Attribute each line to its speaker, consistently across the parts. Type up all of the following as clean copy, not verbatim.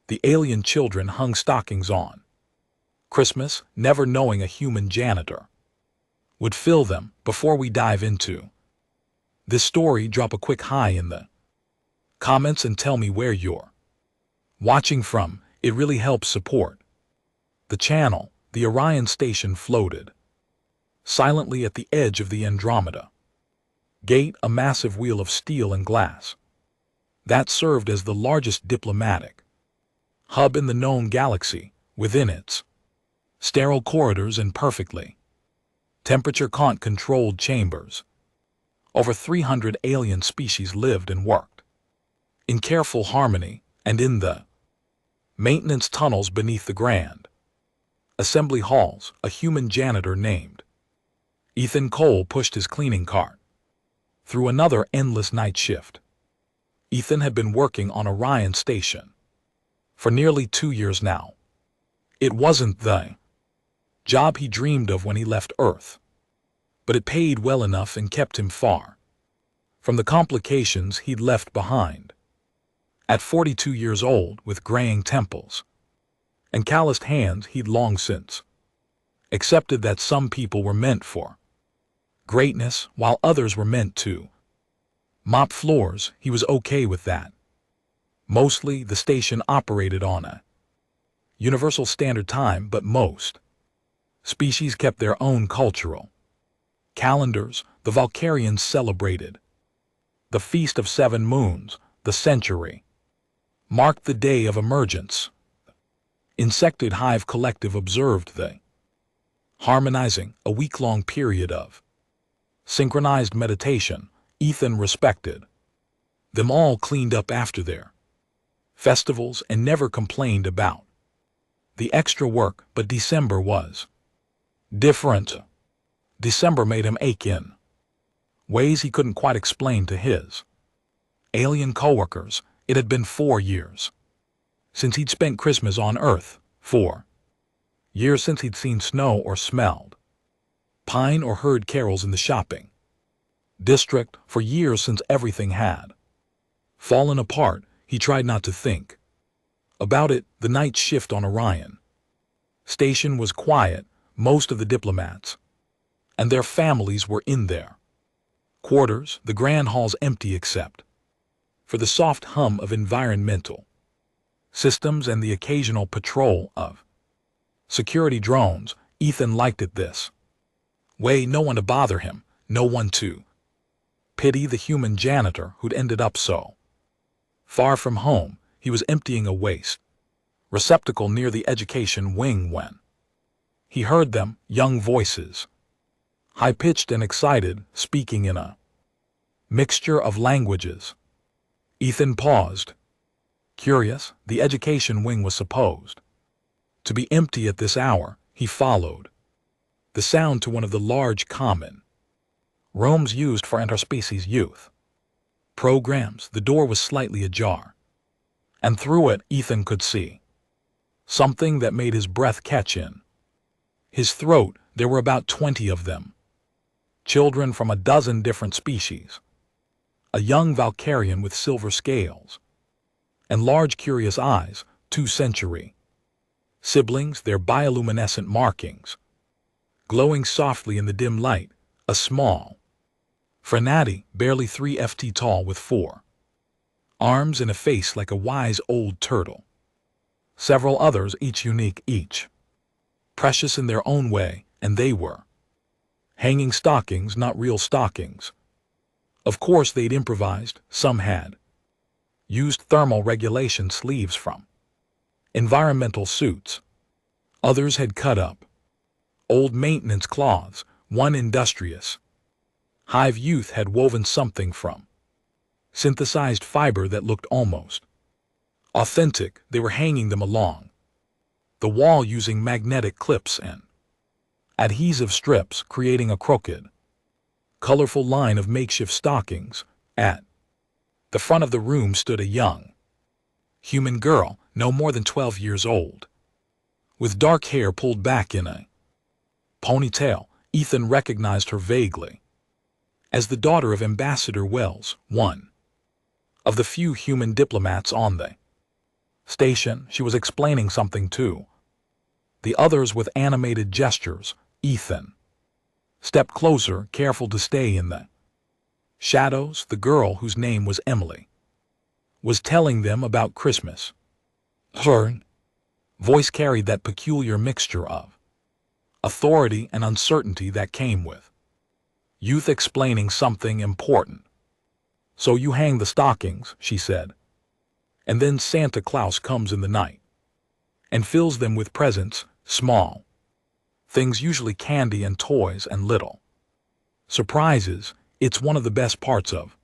Speaker 1: The alien children hung stockings on Christmas, never knowing a human janitor would fill them. Before we dive into this story, drop a quick hi in the comments and tell me where you're watching from. It really helps support the channel. The Orion station floated silently at the edge of the Andromeda Gate, a massive wheel of steel and glass that served as the largest diplomatic hub in the known galaxy. Within its sterile corridors and perfectly temperature-controlled chambers, over 300 alien species lived and worked in careful harmony. And in the maintenance tunnels beneath the grand assembly halls, a human janitor named Ethan Cole pushed his cleaning cart through another endless night shift. Ethan had been working on Orion Station for nearly 2 years now. It wasn't the job he dreamed of when he left Earth, but it paid well enough and kept him far from the complications he'd left behind. At 42 years old, with graying temples and calloused hands, he'd long since accepted that some people were meant for greatness while others were meant to mop floors. He was okay with that. Mostly, the station operated on a universal standard time, but most species kept their own cultural calendars. The Valkyrians celebrated the Feast of Seven Moons. The century marked the day of emergence. Insectoid Hive Collective observed the harmonizing, a week-long period of synchronized meditation. Ethan respected them all, cleaned up after their festivals, and never complained about the extra work. But December was different. December made him ache in ways he couldn't quite explain to his alien coworkers. It had been 4 years since he'd spent Christmas on Earth, 4 years since he'd seen snow or smelled pine or heard carols in the shopping district, 4 years since everything had fallen apart. He tried not to think about it. The night shift on Orion Station was quiet. Most of the diplomats and their families were in their quarters, the grand halls empty except for the soft hum of environmental systems and the occasional patrol of security drones. Ethan liked it this way. No one to bother him, no one to pity the human janitor who'd ended up so far from home. He was emptying a waste receptacle near the education wing when he heard them, young voices, high-pitched and excited, speaking in a mixture of languages. Ethan paused, curious. The education wing was supposed to be empty at this hour. He followed the sound to one of the large common rooms used for interspecies youth programs. The door was slightly ajar, and through it Ethan could see something that made his breath catch in his throat. There were about 20 of them, children from a dozen different species. A young Valkyrian with silver scales and large curious eyes, 2 century siblings, their bioluminescent markings glowing softly in the dim light. A small Frenati, barely 3 ft tall, with 4 arms and a face like a wise old turtle. Several others, each unique, each precious in their own way, and they were hanging stockings, not real stockings. Of course they'd improvised. Some had used thermal regulation sleeves from environmental suits. Others had cut up old maintenance cloths. One industrious hive youth had woven something from synthesized fiber that looked almost authentic. They were hanging them along the wall using magnetic clips and adhesive strips, creating a crooked, colorful line of makeshift stockings. At the front of the room stood a young human girl, no more than 12 years old, with dark hair pulled back in a ponytail. Ethan recognized her vaguely as the daughter of Ambassador Wells, one of the few human diplomats on the Station, she was explaining something too. The others with animated gestures. Ethan stepped closer, careful to stay in the shadows. The girl, whose name was Emily, was telling them about Christmas. Her voice carried that peculiar mixture of authority and uncertainty that came with youth explaining something important. So you hang the stockings, she said, and then Santa Claus comes in the night and fills them with presents, small things, usually candy and toys, and little surprises. It's one of the best parts of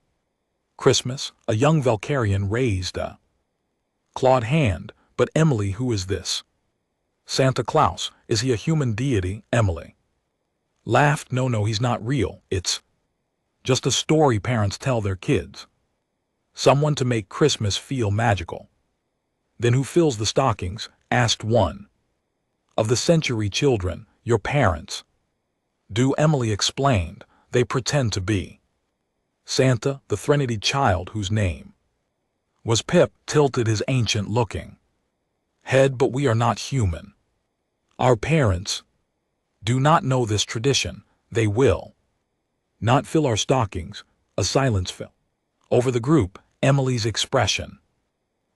Speaker 1: Christmas. A young Valkyrian raised a clawed hand. But Emily, who is this Santa Claus? Is he a human deity? Emily laughed. No, he's not real. It's just a story parents tell their kids. Someone to make Christmas feel magical. Then who fills the stockings? Asked one of the century children. Your parents do, Emily explained. They pretend to be Santa. The Threnody child, whose name was Pip, tilted his ancient-looking head. But we are not human. Our parents do not know this tradition. They will not fill our stockings. A silence fell over the group. Emily's expression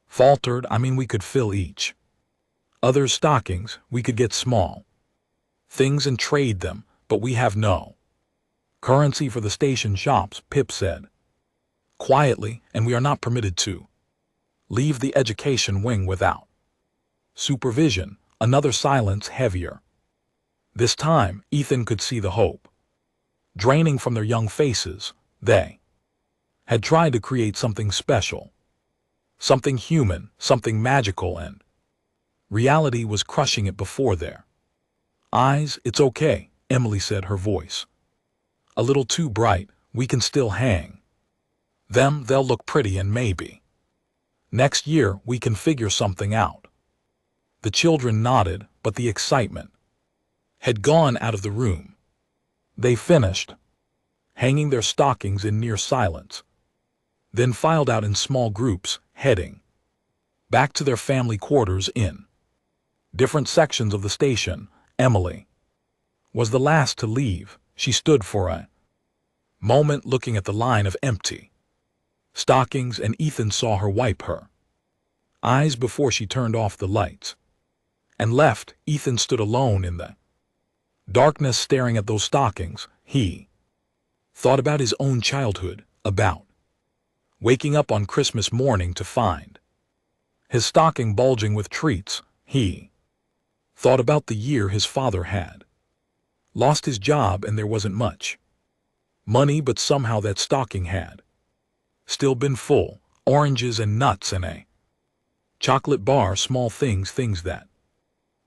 Speaker 1: faltered. I mean, we could fill each other's stockings. We could get small things and trade them, but we have no currency for the station shops, Pip said quietly, and we are not permitted to leave the education wing without supervision. Another silence, heavier. This time, Ethan could see the hope draining from their young faces. They had tried to create something special, something human, something magical, and reality was crushing it before their eyes. It's okay, Emily said, her voice a little too bright. We can still hang them. They'll look pretty, and maybe next year we can figure something out. The children nodded, but the excitement had gone out of the room. They finished hanging their stockings in near silence, then filed out in small groups, heading back to their family quarters in different sections of the station. Emily was the last to leave. She stood for a moment looking at the line of empty stockings, and Ethan saw her wipe her eyes before she turned off the lights and left. Ethan stood alone in the darkness, staring at those stockings. He thought about his own childhood, about waking up on Christmas morning to find his stocking bulging with treats. He thought about the year his father had lost his job and there wasn't much money, but somehow that stocking had still been full. Oranges and nuts and a chocolate bar, small things that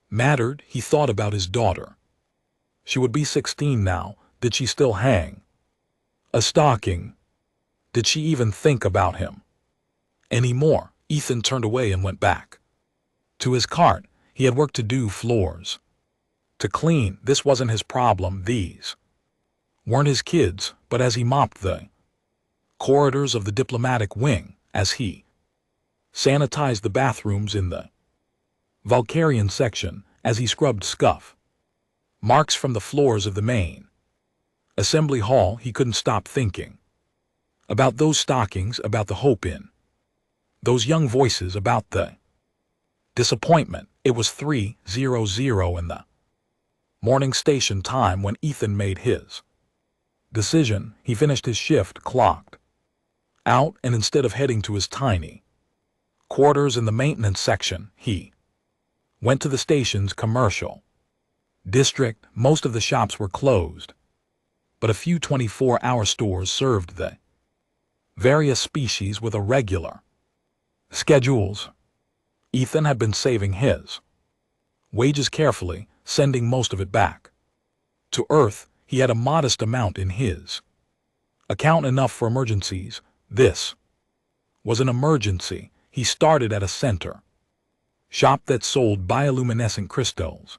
Speaker 1: mattered. He thought about his daughter. She would be 16 now. Did she still hang a stocking? Did she even think about him anymore? Ethan turned away and went back to his cart. He had work to do, floors to clean. This wasn't his problem. These weren't his kids. But as he mopped the corridors of the diplomatic wing, as he sanitized the bathrooms in the Valkyrian section, as he scrubbed scuff marks from the floors of the main assembly hall, he couldn't stop thinking about those stockings, about the hope in those young voices, about the disappointment. It was 3:00 in the morning, station time, when Ethan made his decision. He finished his shift, clocked out, and instead of heading to his tiny quarters in the maintenance section, he went to the station's commercial district. Most of the shops were closed, but a few 24-hour stores served the various species with a regular schedules. Ethan had been saving his wages carefully, sending most of it back to Earth. He had a modest amount in his account, enough for emergencies. This was an emergency. He started at a center shop that sold bioluminescent crystals.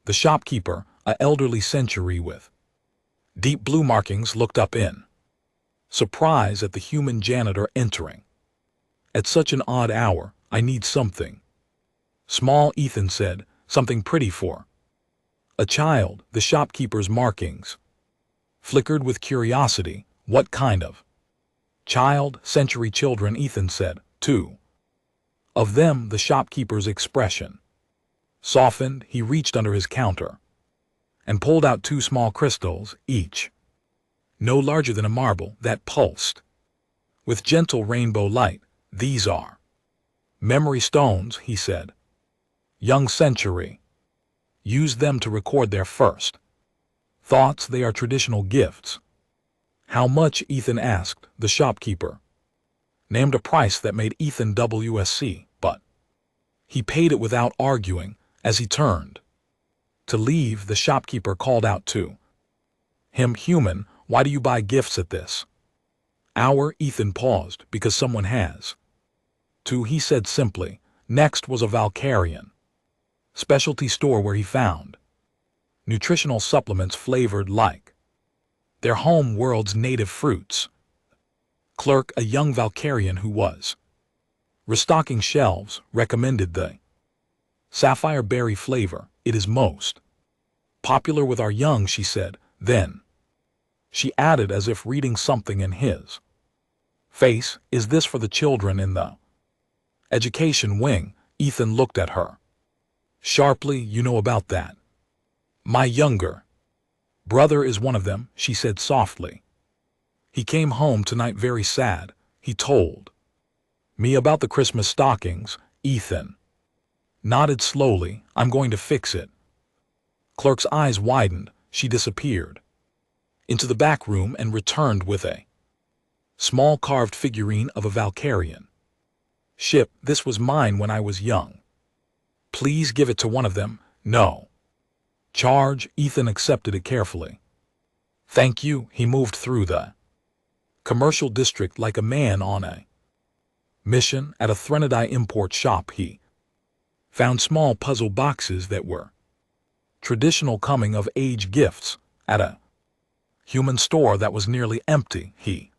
Speaker 1: The shopkeeper, an elderly century with deep blue markings, looked up in surprise at the human janitor entering at such an odd hour. I need something. Small, Ethan said, something pretty for a child. The shopkeeper's markings flickered with curiosity. What kind of child? Century children, Ethan said. Two of them. The shopkeeper's expression softened. He reached under his counter and pulled out two small crystals, each no larger than a marble, that pulsed with gentle rainbow light. These are memory stones, he said. Young Century used them to record their first thoughts. They are traditional gifts. How much? Ethan asked. The shopkeeper named a price that made Ethan WSC, but he paid it without arguing. As he turned to leave, the shopkeeper called out to him, "Human, why do you buy gifts at this hour?" Ethan paused. "Because someone has to," he said simply. Next was a Valkyrian specialty store where he found nutritional supplements flavored like their home world's native fruits. Clerk, a young Valkyrian who was restocking shelves, recommended the sapphire berry flavor. "It is most popular with our young," she said. Then she added, as if reading something in his face, "Is this for the children in the education wing?" Ethan looked at her sharply. "You know about that. My younger brother is one of them," she said softly. "He came home tonight very sad. He told me about the Christmas stockings." Ethan nodded slowly. "I'm going to fix it." Clerk's eyes widened. She disappeared into the back room and returned with a small carved figurine of a Valkyrian ship. "This was mine when I was young. Please give it to one of them." "No charge." Ethan accepted it carefully. "Thank you." He moved through the commercial district like a man on a mission. At a Threnodai import shop, he found small puzzle boxes that were traditional coming-of-age gifts. At a human store that was nearly empty, he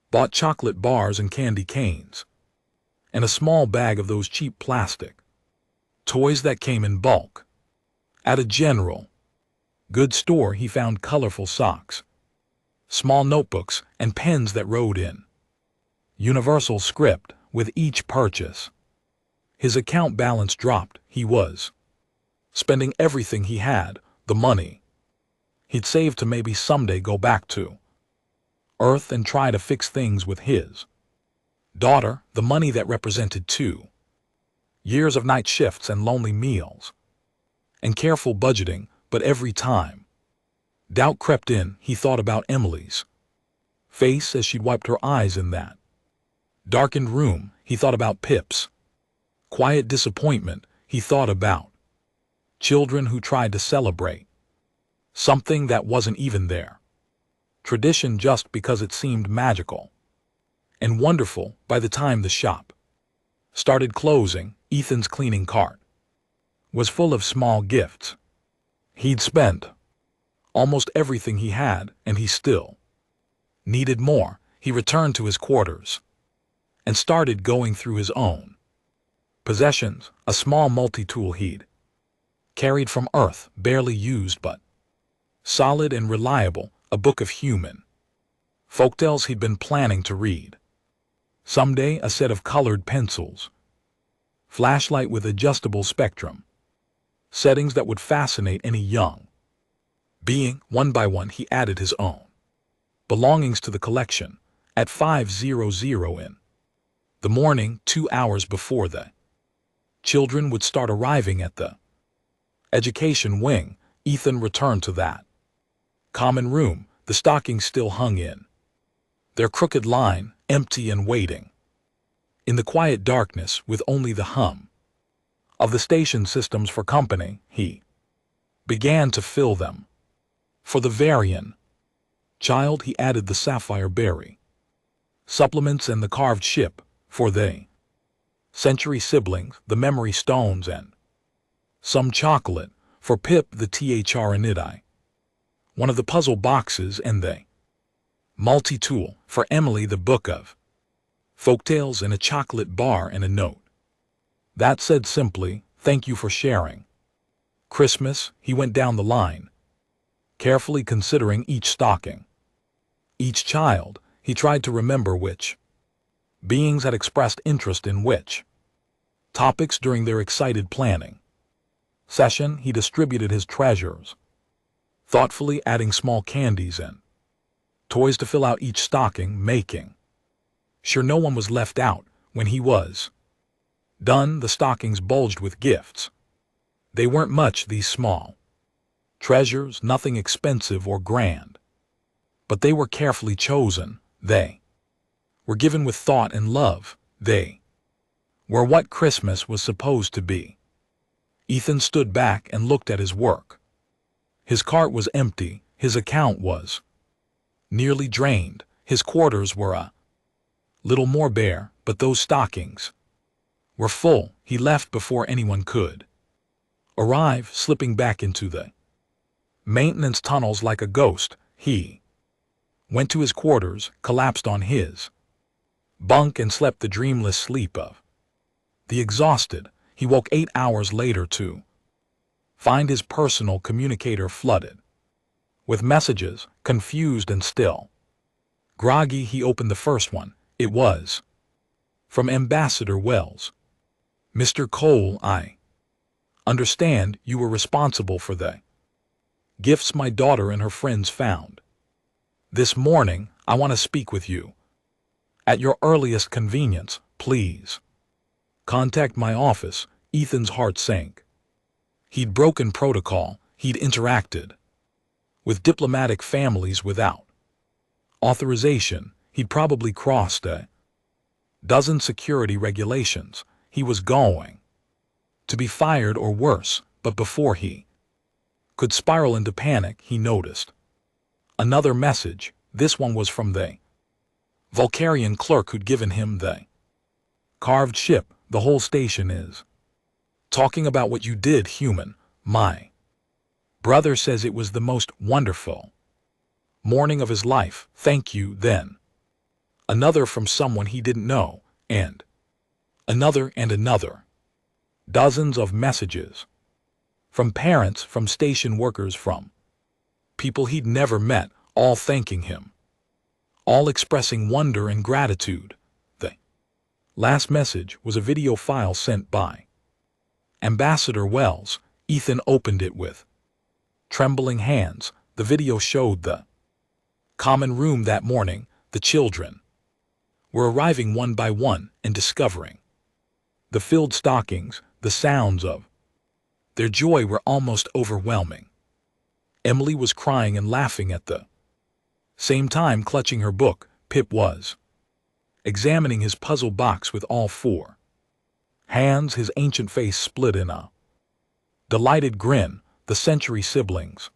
Speaker 1: bought chocolate bars and candy canes, and a small bag of those cheap plastic toys that came in bulk. At a general goods store, he found colorful socks, small notebooks, and pens that wrote in universal script. With each purchase, his account balance dropped. He was spending everything he had, the money he'd saved to maybe someday go back to Earth and try to fix things with his daughter, the money that represented 2 years of night shifts and lonely meals and careful budgeting. But every time doubt crept in, he thought about Emily's face as she'd wiped her eyes in that darkened room. He thought about Pip's quiet disappointment. He thought about children who tried to celebrate something that wasn't even their tradition just because it seemed magical and wonderful. By the time the shop started closing, Ethan's cleaning cart was full of small gifts. He'd spent almost everything he had, and he still needed more. He returned to his quarters and started going through his own possessions. A small multi-tool he'd carried from Earth, barely used but solid and reliable. A book of human folktales he'd been planning to read someday. A set of colored pencils, flashlight with adjustable spectrum settings that would fascinate any young being. One by one, he added his own belongings to the collection. At 5:00 in the morning, 2 hours before the children would start arriving at the education wing, Ethan returned to that common room. The stockings still hung in their crooked line, empty and waiting in the quiet darkness, with only the hum of the station systems for company. He began to fill them. For the Varian child, he added the sapphire berry supplements and the carved ship. For the Century siblings, the memory stones and some chocolate. For Pip, the Thranidae, one of the puzzle boxes, and the multi-tool. For Emily, the book of folktales and a chocolate bar and a note. That said simply, "Thank you for sharing." Christmas, he went down the line, carefully considering each stocking. Each child, he tried to remember which beings had expressed interest in which topics during their excited planning session. He distributed his treasures, thoughtfully adding small candies and toys to fill out each stocking, making sure no one was left out. When he was done, the stockings bulged with gifts. They weren't much, these small treasures, nothing expensive or grand, but they were carefully chosen. They were given with thought and love. They were what Christmas was supposed to be. Ethan stood back and looked at his work. His cart was empty, his account was nearly drained, his quarters were a little more bare, but those stockings were full. He left before anyone could arrive, slipping back into the maintenance tunnels like a ghost. He went to his quarters, collapsed on his bunk, and slept the dreamless sleep of the exhausted. He woke 8 hours later to find his personal communicator flooded with messages, confused and still groggy. He opened the first one. It was from Ambassador Wells. "Mr. Cole, I understand you were responsible for the gifts my daughter and her friends found this morning. I want to speak with you. At your earliest convenience, please contact my office." Ethan's heart sank. He'd broken protocol. He'd interacted with diplomatic families without authorization. He'd probably crossed a dozen security regulations. He was going to be fired or worse, but before he could spiral into panic, he noticed another message. This one was from the Vulcarian clerk who'd given him the carved ship. "The whole station is talking about what you did, human. My brother says it was the most wonderful morning of his life. Thank you." Then another from someone he didn't know, and another and another. Dozens of messages from parents, from station workers, from people he'd never met, all thanking him, all expressing wonder and gratitude. The last message was a video file sent by Ambassador Wells. Ethan opened it with trembling hands. The video showed the common room that morning. The children were arriving one by one and discovering the filled stockings. The sounds of their joy were almost overwhelming. Emily was crying and laughing at the same time, clutching her book. Pip was examining his puzzle box with all four hands, his ancient face split in a delighted grin. The Century siblings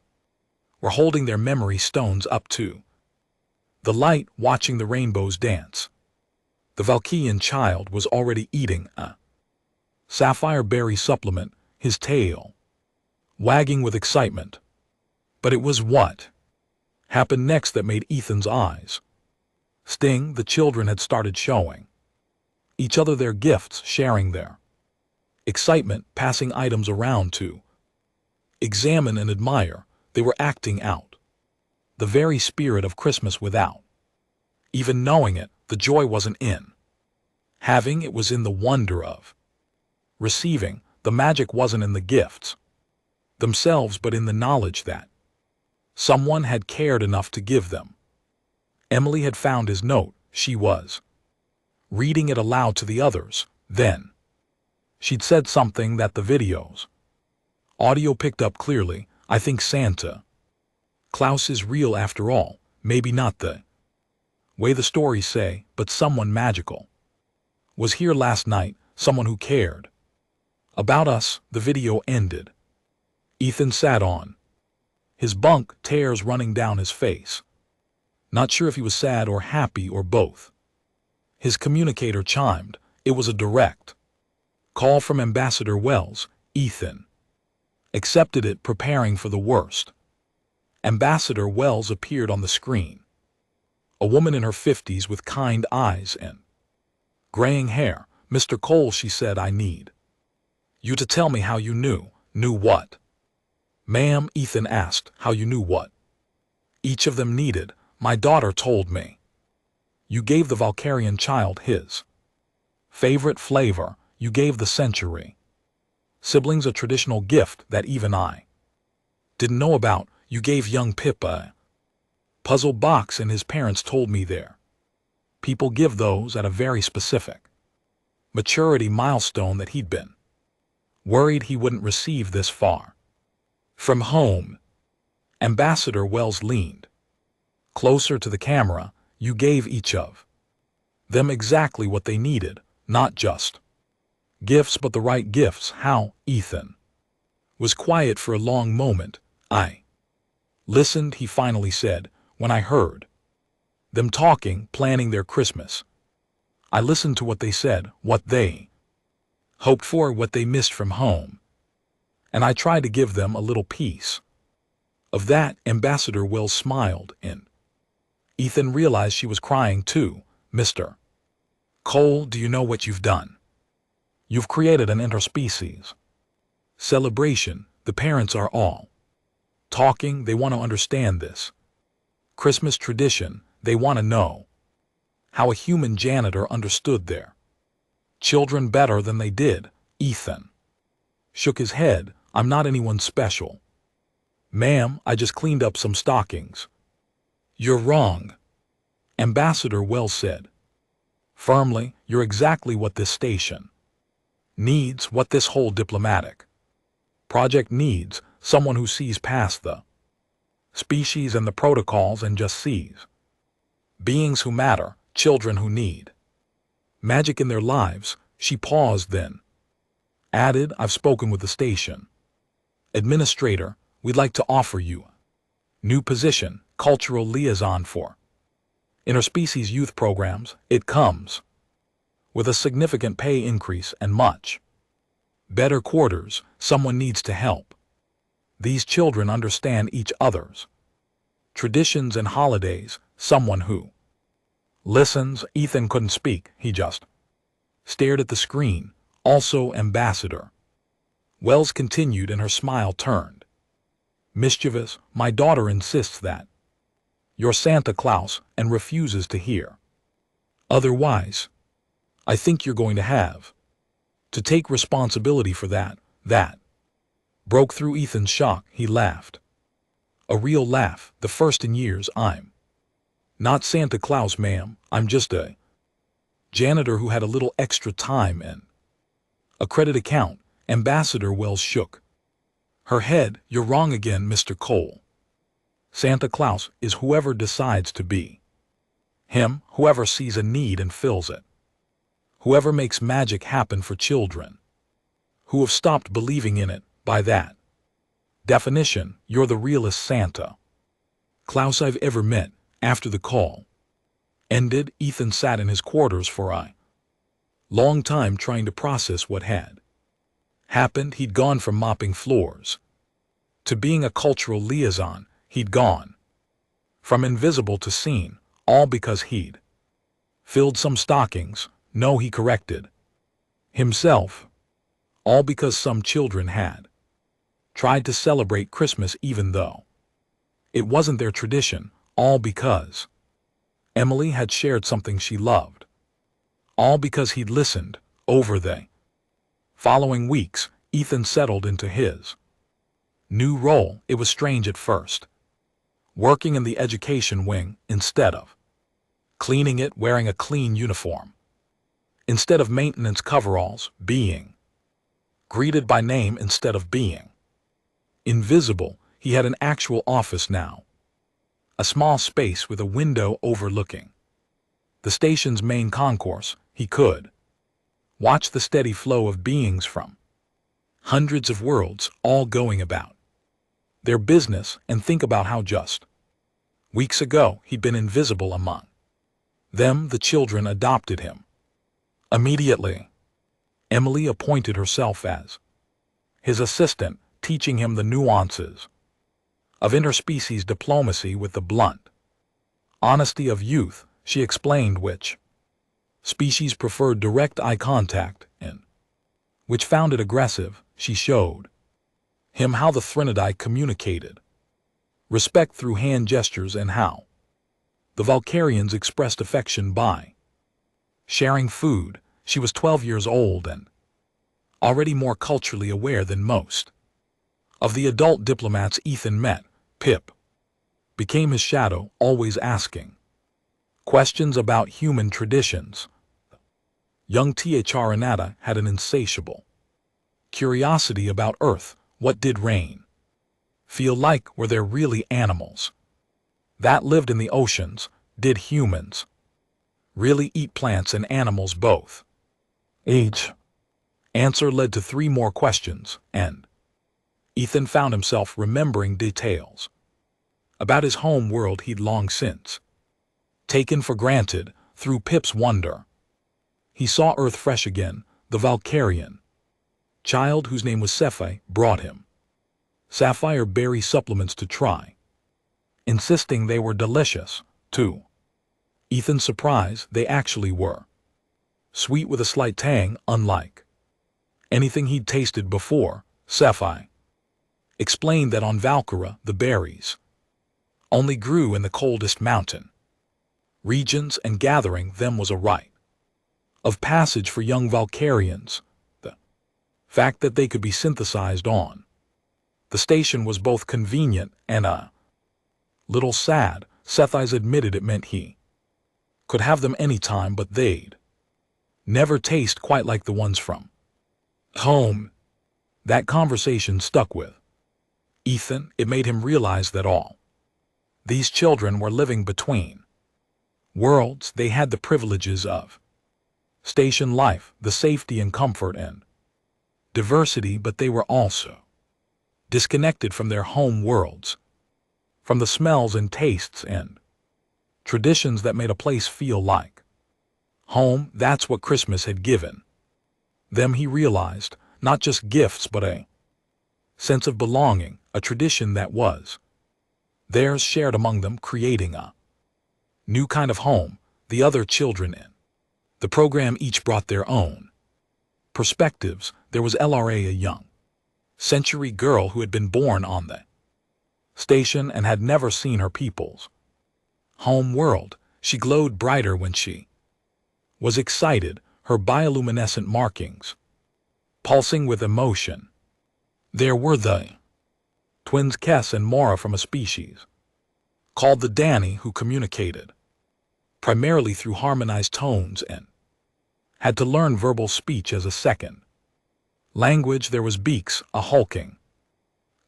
Speaker 1: were holding their memory stones up to the light, watching the rainbows dance. The Valkyrian child was already eating a sapphire berry supplement, his tail wagging with excitement. But it was what happened next that made Ethan's eyes sting. The children had started showing each other their gifts, sharing their excitement, passing items around to examine and admire. They were acting out the very spirit of Christmas without even knowing it. The joy wasn't in having, it was in the wonder of receiving. The magic wasn't in the gifts themselves, but in the knowledge that someone had cared enough to give them. Emily had found his note. She was reading it aloud to the others. Then she'd said something that the video's audio picked up clearly. "I think Santa Claus is real after all. Maybe not the way the stories say, but someone magical was here last night, someone who cared about us." The video ended. Ethan sat on his bunk, tears running down his face. Not sure if he was sad or happy or both. His communicator chimed. It was a direct call from Ambassador Wells. Ethan accepted it, preparing for the worst. Ambassador Wells appeared on the screen. A woman in her 50s with kind eyes and graying hair. "Mr. Cole," she said, "I need You to tell me how you knew. Knew what? Ma'am, Ethan asked, how you knew what? Each of them needed. My daughter told me. You gave the Valkyrian child his favorite flavor. You gave the century siblings a traditional gift that even I didn't know about. You gave young Pip a puzzle box, and his parents told me there people give those at a very specific maturity milestone that he'd been worried he wouldn't receive this far from home. Ambassador Wells leaned closer to the camera. You gave each of them exactly what they needed, not just gifts but the right gifts. How? Ethan was quiet for a long moment. I listened, he finally said, when I heard them talking, planning their Christmas. I listened to what they said, what they hoped for, what they missed from home. And I tried to give them a little piece of that. Ambassador Wells smiled, and Ethan realized she was crying too. Mr. Cole, do you know what you've done? You've created an interspecies celebration. The parents are all talking. They want to understand this Christmas tradition. They want to know how a human janitor understood their children better than they did. Ethan shook his head. I'm not anyone special. Ma'am, I just cleaned up some stockings. You're wrong, Ambassador Wells said firmly. You're exactly what this station needs, what this whole diplomatic project needs. Someone who sees past the species and the protocols and just sees beings who matter, children who need magic in their lives. She paused, then added, I've spoken with the station administrator. We'd like to offer you a new position, cultural liaison for interspecies youth programs. It comes with a significant pay increase and much better quarters. Someone needs to help these children understand each other's traditions and holidays. Someone who listens. Ethan couldn't speak. He just stared at the screen. Also, Ambassador Wells continued, and her smile turned mischievous. My daughter insists that you're Santa Claus and refuses to hear otherwise. I think you're going to have to take responsibility for that. That broke through Ethan's shock. He laughed. A real laugh, the first in years. I'm not Santa Claus, ma'am. I'm just a janitor who had a little extra time and a credit account. Ambassador Wells shook her head. You're wrong again, Mr. Cole. Santa Claus is whoever decides to be him, whoever sees a need and fills it, whoever makes magic happen for children who have stopped believing in it. By that definition, you're the realest Santa Claus I've ever met. After the call ended, Ethan sat in his quarters for a long time, trying to process what had happened. He'd gone from mopping floors to being a cultural liaison. He'd gone from invisible to seen, all because he'd filled some stockings. No, he corrected himself. All because some children had tried to celebrate Christmas even though it wasn't their tradition. All because Emily had shared something she loved. All because he'd listened. Over the following weeks, Ethan settled into his new role. It was strange at first, working in the education wing instead of cleaning it, wearing a clean uniform instead of maintenance coveralls, being greeted by name instead of being invisible. He had an actual office now, a small space with a window overlooking the station's main concourse. He could watch the steady flow of beings from hundreds of worlds, all going about their business, and think about how just weeks ago he'd been invisible among them. The children adopted him immediately. Emily appointed herself as his assistant, teaching him the nuances of interspecies diplomacy with the blunt honesty of youth. She explained which species preferred direct eye contact and which found it aggressive. She showed him how the Threnodai communicated, respect through hand gestures, and how the Valkyrians expressed affection by sharing food. She was 12 years old and already more culturally aware than most of the adult diplomats Ethan met. Pip became his shadow, always asking questions about human traditions. Young Tcharanada had an insatiable curiosity about Earth. What did rain feel like? Were there really animals that lived in the oceans? Did humans really eat plants and animals both? Each answer led to 3 more questions, and Ethan found himself remembering details about his home world he'd long since taken for granted. Through Pip's wonder, he saw Earth fresh again. The Valkyrian child, whose name was Sapphire, brought him sapphire berry supplements to try, insisting they were delicious. To Ethan's surprise, they actually were sweet with a slight tang, unlike anything he'd tasted before. Sapphire explained that on Valkyra the berries only grew in the coldest mountain regions, and gathering them was a rite of passage for young Valkyrians. The fact that they could be synthesized on the station was both convenient and a little sad. Sethais admitted it meant he could have them anytime, but they'd never taste quite like the ones from home. That conversation stuck with Ethan. It made him realize that all these children were living between worlds. They had the privileges of station life, the safety and comfort and diversity, but they were also disconnected from their home worlds, from the smells and tastes and traditions that made a place feel like home. That's what Christmas had given them, he realized. Not just gifts, but a sense of belonging, a tradition that was theirs, shared among them, creating a new kind of home. The other children in the program each brought their own perspectives. There was LRA, a young century girl who had been born on the station and had never seen her people's home world. She glowed brighter when she was excited, her bioluminescent markings pulsing with emotion. There were the twins Kess and Mara from a species called the Danny, who communicated primarily through harmonized tones and had to learn verbal speech as a second language. There was Beaks, a hulking,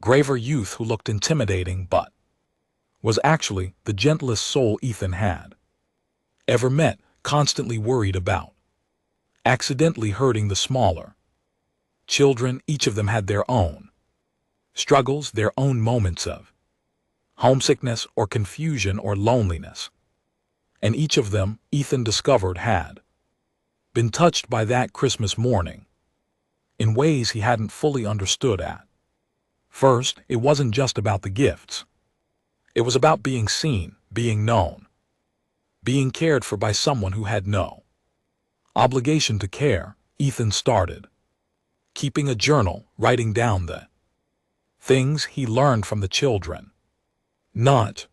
Speaker 1: graver youth who looked intimidating but was actually the gentlest soul Ethan had ever met, constantly worried about accidentally hurting the smaller children. Each of them had their own struggles, their own moments of homesickness or confusion or loneliness. And each of them, Ethan discovered, had been touched by that Christmas morning in ways he hadn't fully understood at first. It wasn't just about the gifts. It was about being seen, being known, being cared for by someone who had no obligation to care. Ethan started keeping a journal, writing down the things he learned from the children. Not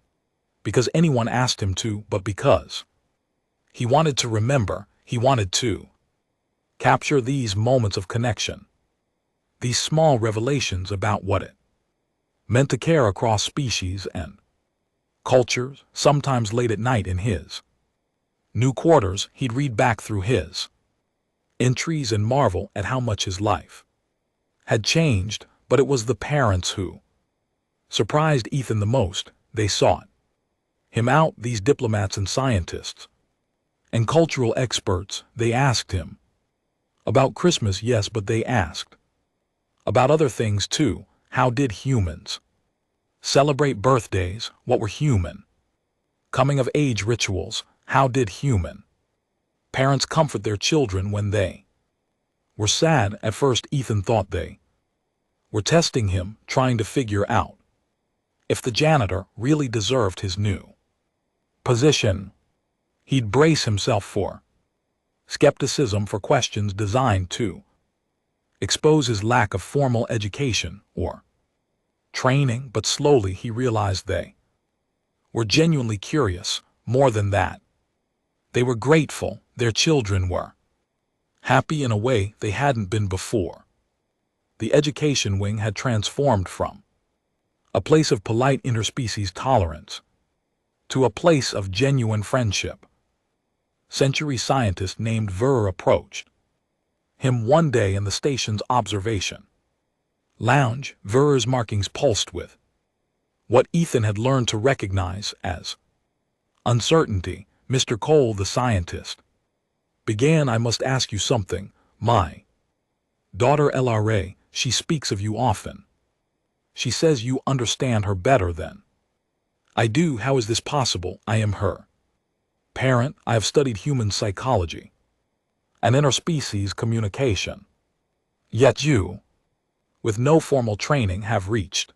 Speaker 1: because anyone asked him to, but because he wanted to remember. He wanted to capture these moments of connection, these small revelations about what it meant to care across species and cultures. Sometimes late at night in his new quarters, he'd read back through his entries and marvel at how much his life had changed. But it was the parents who surprised Ethan the most. They sought him out, these diplomats and scientists and cultural experts. They asked him about Christmas, yes, but they asked about other things too. How did humans celebrate birthdays? What were human coming-of-age rituals? How did human parents comfort their children when they were sad? At first, Ethan thought they were testing him, trying to figure out if the janitor really deserved his new position. He'd brace himself for skepticism, for questions designed to expose his lack of formal education or training, but slowly he realized they were genuinely curious. More than that, they were grateful. Their children were happy in a way they hadn't been before. The education wing had transformed from a place of polite interspecies tolerance to a place of genuine friendship. Century scientist named Ver approached him one day in the station's observation lounge. Ver's markings pulsed with what Ethan had learned to recognize as uncertainty. Mr. Cole, the scientist, began. I must ask you something. My daughter LRA, she speaks of you often. She says you understand her better than I do. How is this possible? I am her parent. I have studied human psychology and interspecies communication. Yet you, with no formal training, have reached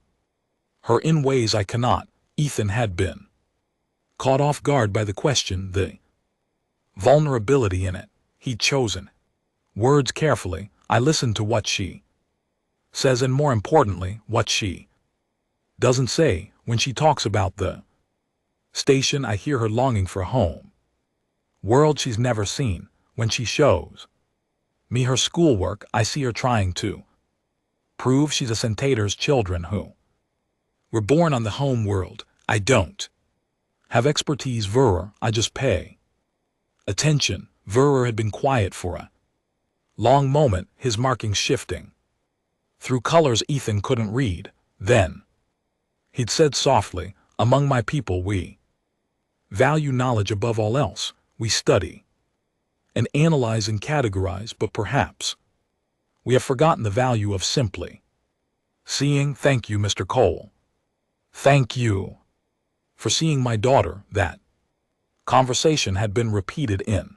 Speaker 1: her in ways I cannot. Ethan had been caught off guard by the question, the vulnerability in it. He'd chosen words carefully. I listened to what she says, and more importantly, what she doesn't say. When she talks about the station, I hear her longing for a home, world she's never seen. When she shows me her schoolwork, I see her trying to prove she's a Centaur's children who were born on the home world. I don't have expertise, Verer. I just pay attention. Verer had been quiet for a long moment, his markings shifting through colors Ethan couldn't read. Then he'd said softly, among my people we value knowledge above all else. We study and analyze and categorize, but perhaps we have forgotten the value of simply seeing. Thank you, Mr. Cole. Thank you for seeing my daughter. That conversation had been repeated in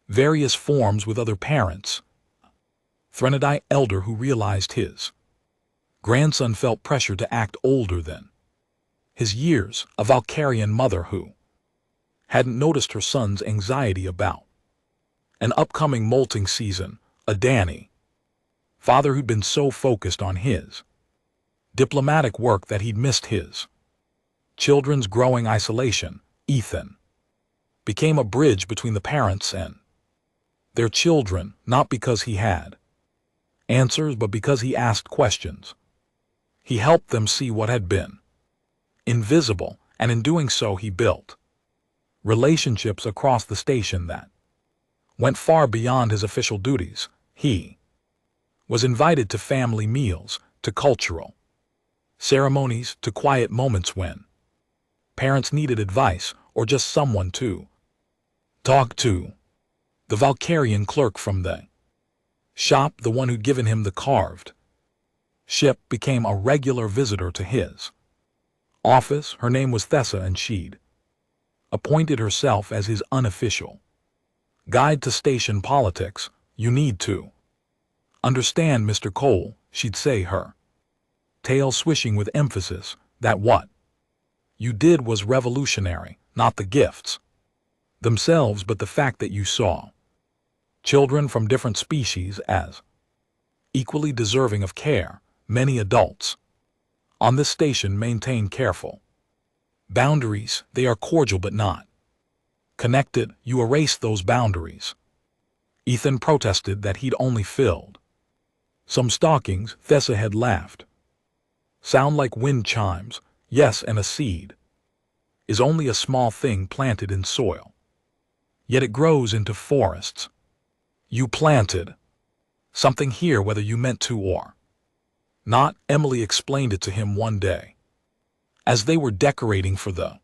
Speaker 1: various forms with other parents. Threnody elder who realized his grandson felt pressure to act older than his years. A Valkyrian mother who hadn't noticed her son's anxiety about an upcoming molting season. A Danny father who'd been so focused on his diplomatic work that he'd missed his children's growing isolation. Ethan became a bridge between the parents and their children, not because he had answers, but because he asked questions. He helped them see what had been invisible, and in doing so he built relationships across the station that went far beyond his official duties. He was invited to family meals, to cultural ceremonies, to quiet moments when parents needed advice or just someone to talk to. The Valkyrian clerk from the shop, the one who'd given him the carved ship, became a regular visitor to his office. Her name was Thessa, and she'd appointed herself as his unofficial guide to station politics. You need to understand, Mr. Cole, she'd say, her tail swishing with emphasis, that what you did was revolutionary, not the gifts themselves, but the fact that you saw children from different species as equally deserving of care. Many adults on this station maintain careful boundaries. They are cordial but not connected. You erase those boundaries. Ethan protested that he'd only filled some stockings. Thessa had laughed. Sound like wind chimes. Yes, and a seed is only a small thing planted in soil, yet it grows into forests. You planted something here whether you meant to or not. Emily explained it to him one day as they were decorating for the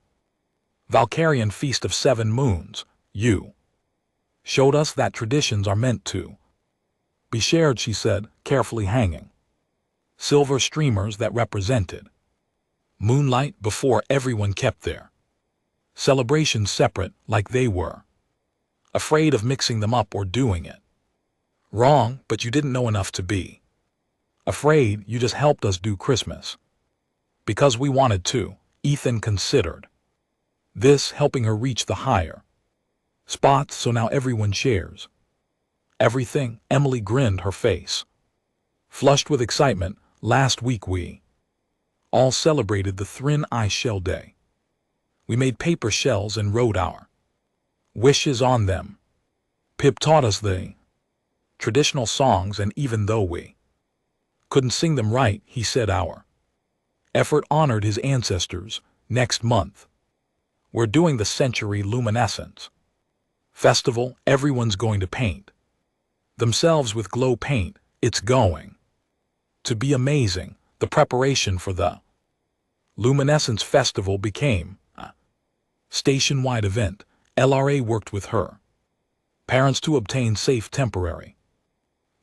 Speaker 1: Valkyrian Feast of Seven Moons. You showed us that traditions are meant to be shared, she said, carefully hanging silver streamers that represented moonlight before everyone kept their celebrations separate, like they were afraid of mixing them up or doing it wrong. But you didn't know enough to be afraid. You just helped us do Christmas because we wanted to. Ethan considered this, helping her reach the higher spots, so now everyone shares everything. Emily grinned, her face Flushed with excitement, last week we all celebrated the Thin Ice Shell Day. We made paper shells and wrote our wishes on them. Pip taught us the traditional songs, and even though we couldn't sing them right, he said our effort honored his ancestors. Next month, we're doing the Century Luminescence Festival. Everyone's going to paint themselves with glow paint. It's going to be amazing. The preparation for the Luminescence Festival became a station-wide event. LRA worked with her parents to obtain safe temporary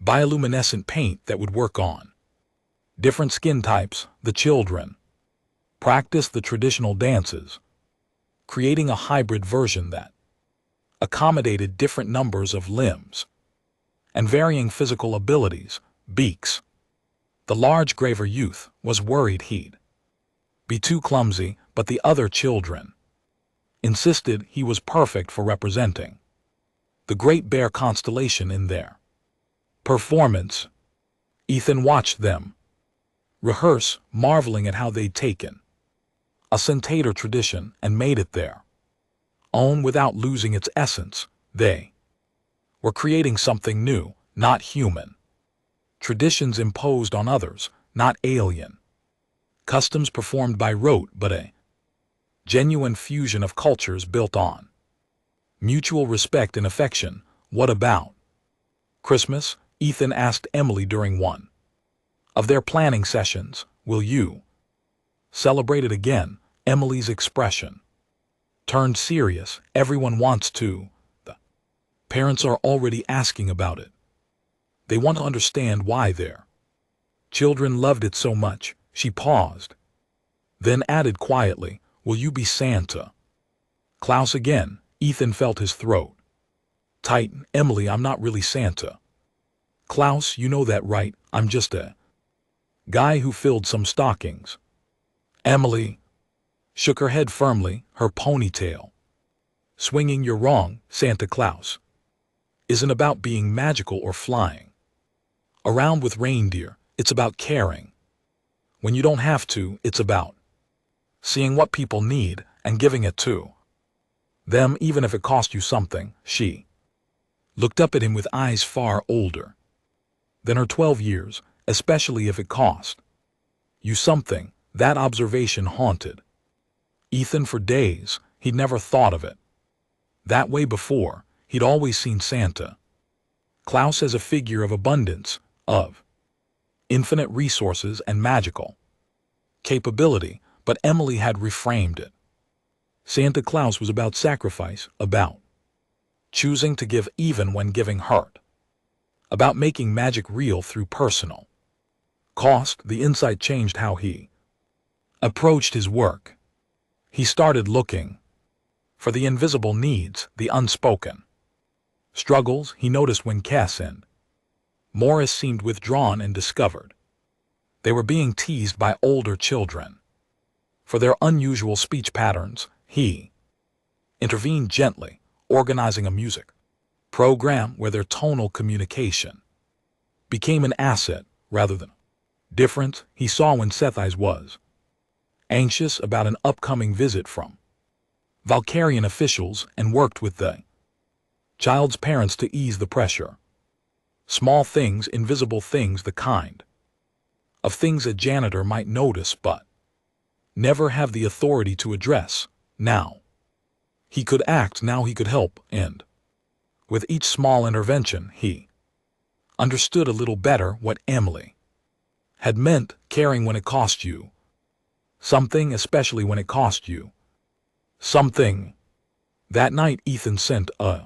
Speaker 1: bioluminescent paint that would work on different skin types. The children practiced the traditional dances, creating a hybrid version that accommodated different numbers of limbs and varying physical abilities. Beaks, the large graver youth, was worried he'd be too clumsy, but the other children insisted he was perfect for representing the Great Bear constellation in their performance. Ethan watched them rehearse, marveling at how they'd taken a Centator tradition and made it their own without losing its essence. They were creating something new, not human. Traditions imposed on others, not alien. Customs performed by rote, but a genuine fusion of cultures built on mutual respect and affection. What about Christmas? Ethan asked Emily during one of their planning sessions. Will you celebrate it again? Emily's expression turned serious. Everyone wants to. The parents are already asking about it. They want to understand why their children loved it so much. She paused, then added quietly, will you be Santa Claus again? Ethan felt his throat tighten. Emily, I'm not really Santa Claus, you know that, right? I'm just a guy who filled some stockings. Emily shook her head firmly, her ponytail swinging. You're wrong. Santa Claus isn't about being magical or flying around with reindeer. It's about caring when you don't have to. It's about seeing what people need and giving it to them, even if it cost you something. She looked up at him with eyes far older than her 12 years, especially if it cost you something. That observation haunted Ethan for days. He'd never thought of it that way before. He'd always seen Santa Claus as a figure of abundance, of infinite resources and magical capability, but Emily had reframed it. Santa Claus was about sacrifice, about choosing to give even when giving hurt, about making magic real through personal cost. The insight changed how he approached his work. He started looking for the invisible needs, the unspoken struggles he noticed when Cass and Morris seemed withdrawn and discovered they were being teased by older children for their unusual speech patterns. He intervened gently, organizing a music program where their tonal communication became an asset rather than a difference. He saw when Sethais was anxious about an upcoming visit from Valkyrian officials and worked with the child's parents to ease the pressure. Small things, invisible things, the kind of things a janitor might notice but never have the authority to address. Now he could act, now he could help, and with each small intervention he understood a little better what Emily had meant. Caring when it cost you something, especially when it cost you something. That night Ethan sent a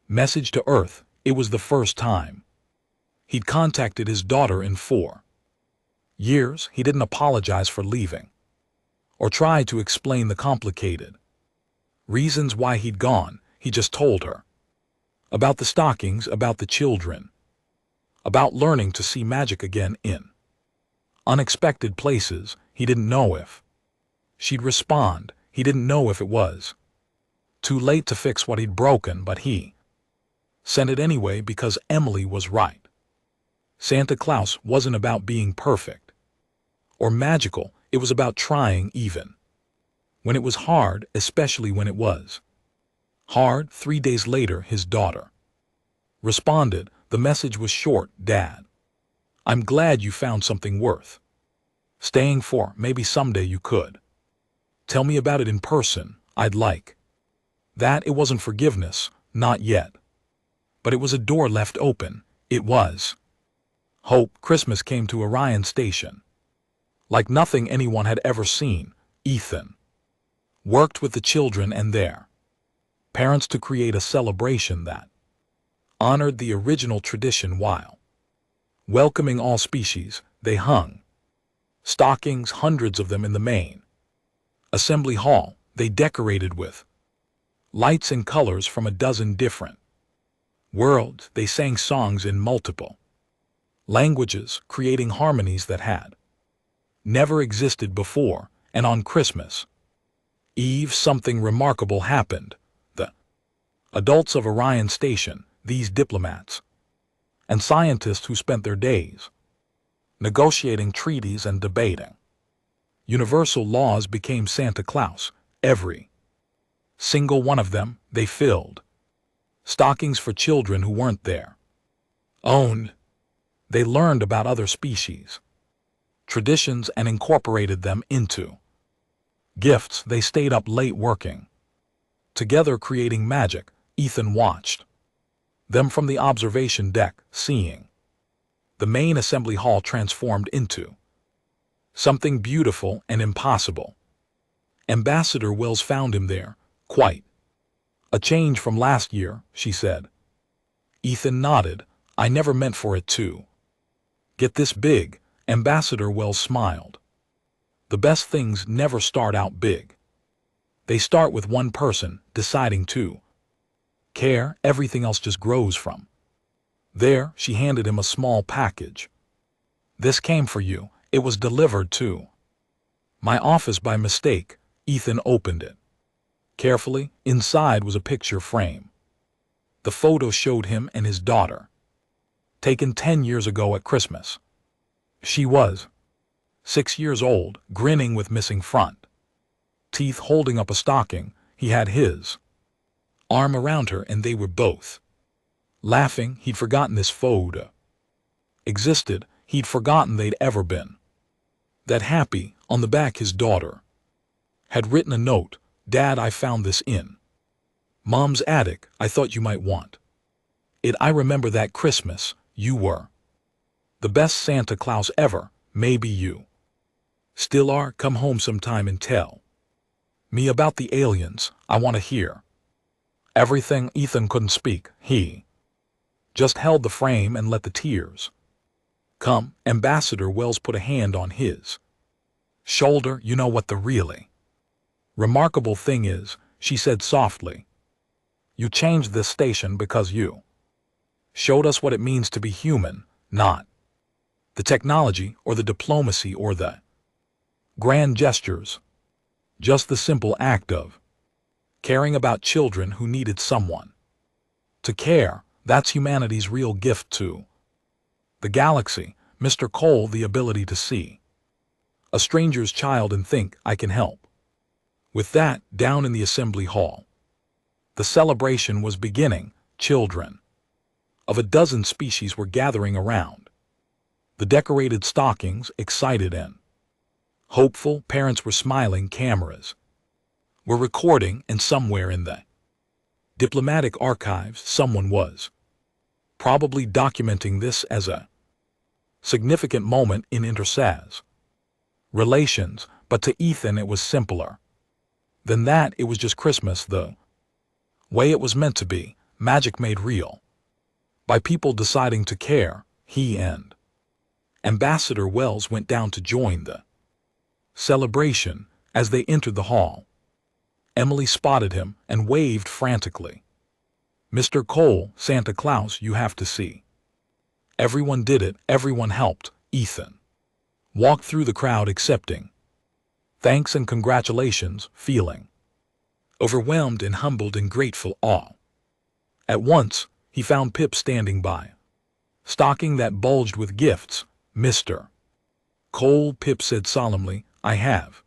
Speaker 1: message to Earth. It was the first time he'd contacted his daughter in 4 years. He didn't apologize for leaving or try to explain the complicated reasons why he'd gone. He just told her about the stockings, about the children, about learning to see magic again in unexpected places. He didn't know if she'd respond. He didn't know if it was too late to fix what he'd broken, but he sent it anyway because Emily was right. Santa Claus wasn't about being perfect or magical. It was about trying even when it was hard, especially when it was hard. 3 days later, his daughter responded. The message was short. Dad, I'm glad you found something worth staying for. Maybe someday you could tell me about it in person. I'd like that. It wasn't forgiveness, not yet. But it was a door left open. It was hope. Christmas came to Orion Station like nothing anyone had ever seen. Ethan worked with the children and their parents to create a celebration that honored the original tradition while welcoming all species. They hung stockings, hundreds of them, in the main assembly hall. They decorated with lights and colors from a dozen different worlds. They sang songs in multiple languages, creating harmonies that had never existed before. And on Christmas Eve, something remarkable happened. The adults of Orion Station, these diplomats and scientists who spent their days negotiating treaties and debating universal laws, became Santa Claus. Every single one of them. They filled stockings for children who weren't their own. They learned about other species, traditions, and incorporated them into gifts. They stayed up late working together, creating magic. Ethan watched them from the observation deck, seeing the main assembly hall transformed into something beautiful and impossible. Ambassador Wells found him there. Quite a change from last year, she said. Ethan nodded. I never meant for it to get this big. Ambassador Wells smiled. The best things never start out big. They start with one person deciding to care. Everything else just grows from there. She handed him a small package. This came for you. It was delivered to my office by mistake. Ethan opened it carefully. Inside was a picture frame. The photo showed him and his daughter, taken 10 years ago at Christmas. She was 6 years old, grinning with missing front teeth, holding up a stocking. He had his arm around her and they were both laughing. He'd forgotten this photo existed. He'd forgotten they'd ever been that happy. On the back, his daughter had written a note. Dad, I found this in Mom's attic. I thought you might want it. I remember that Christmas. You were the best Santa Claus ever. Maybe you still are. Come home sometime and tell me about the aliens. I want to hear everything. Ethan couldn't speak. He just held the frame and let the tears come. Ambassador Wells put a hand on his shoulder. You know what the really remarkable thing is, she said softly. You changed this station because you showed us what it means to be human, not the technology or the diplomacy or the grand gestures. Just the simple act of caring about children who needed someone to care. That's humanity's real gift to the galaxy. Mr. Cole, the ability to see a stranger's child and think, I can help. With that, down in the assembly hall, the celebration was beginning. Children of a dozen species were gathering around the decorated stockings, excited and hopeful. Parents were smiling. Cameras were recording, and somewhere in the diplomatic archives, someone was probably documenting this as a significant moment in intersaz relations. But to Ethan, it was simpler than that. It was just Christmas the way it was meant to be. Magic made real by people deciding to care. He and Ambassador Wells went down to join the celebration. As they entered the hall, Emily spotted him and waved frantically. Mr. Cole, Santa Claus, you have to see. Everyone did it. Everyone helped. Ethan walked through the crowd accepting thanks and congratulations, feeling overwhelmed and humbled in grateful awe. At once, he found Pip standing by, stocking that bulged with gifts, Mr. Cole, Pip said solemnly. I have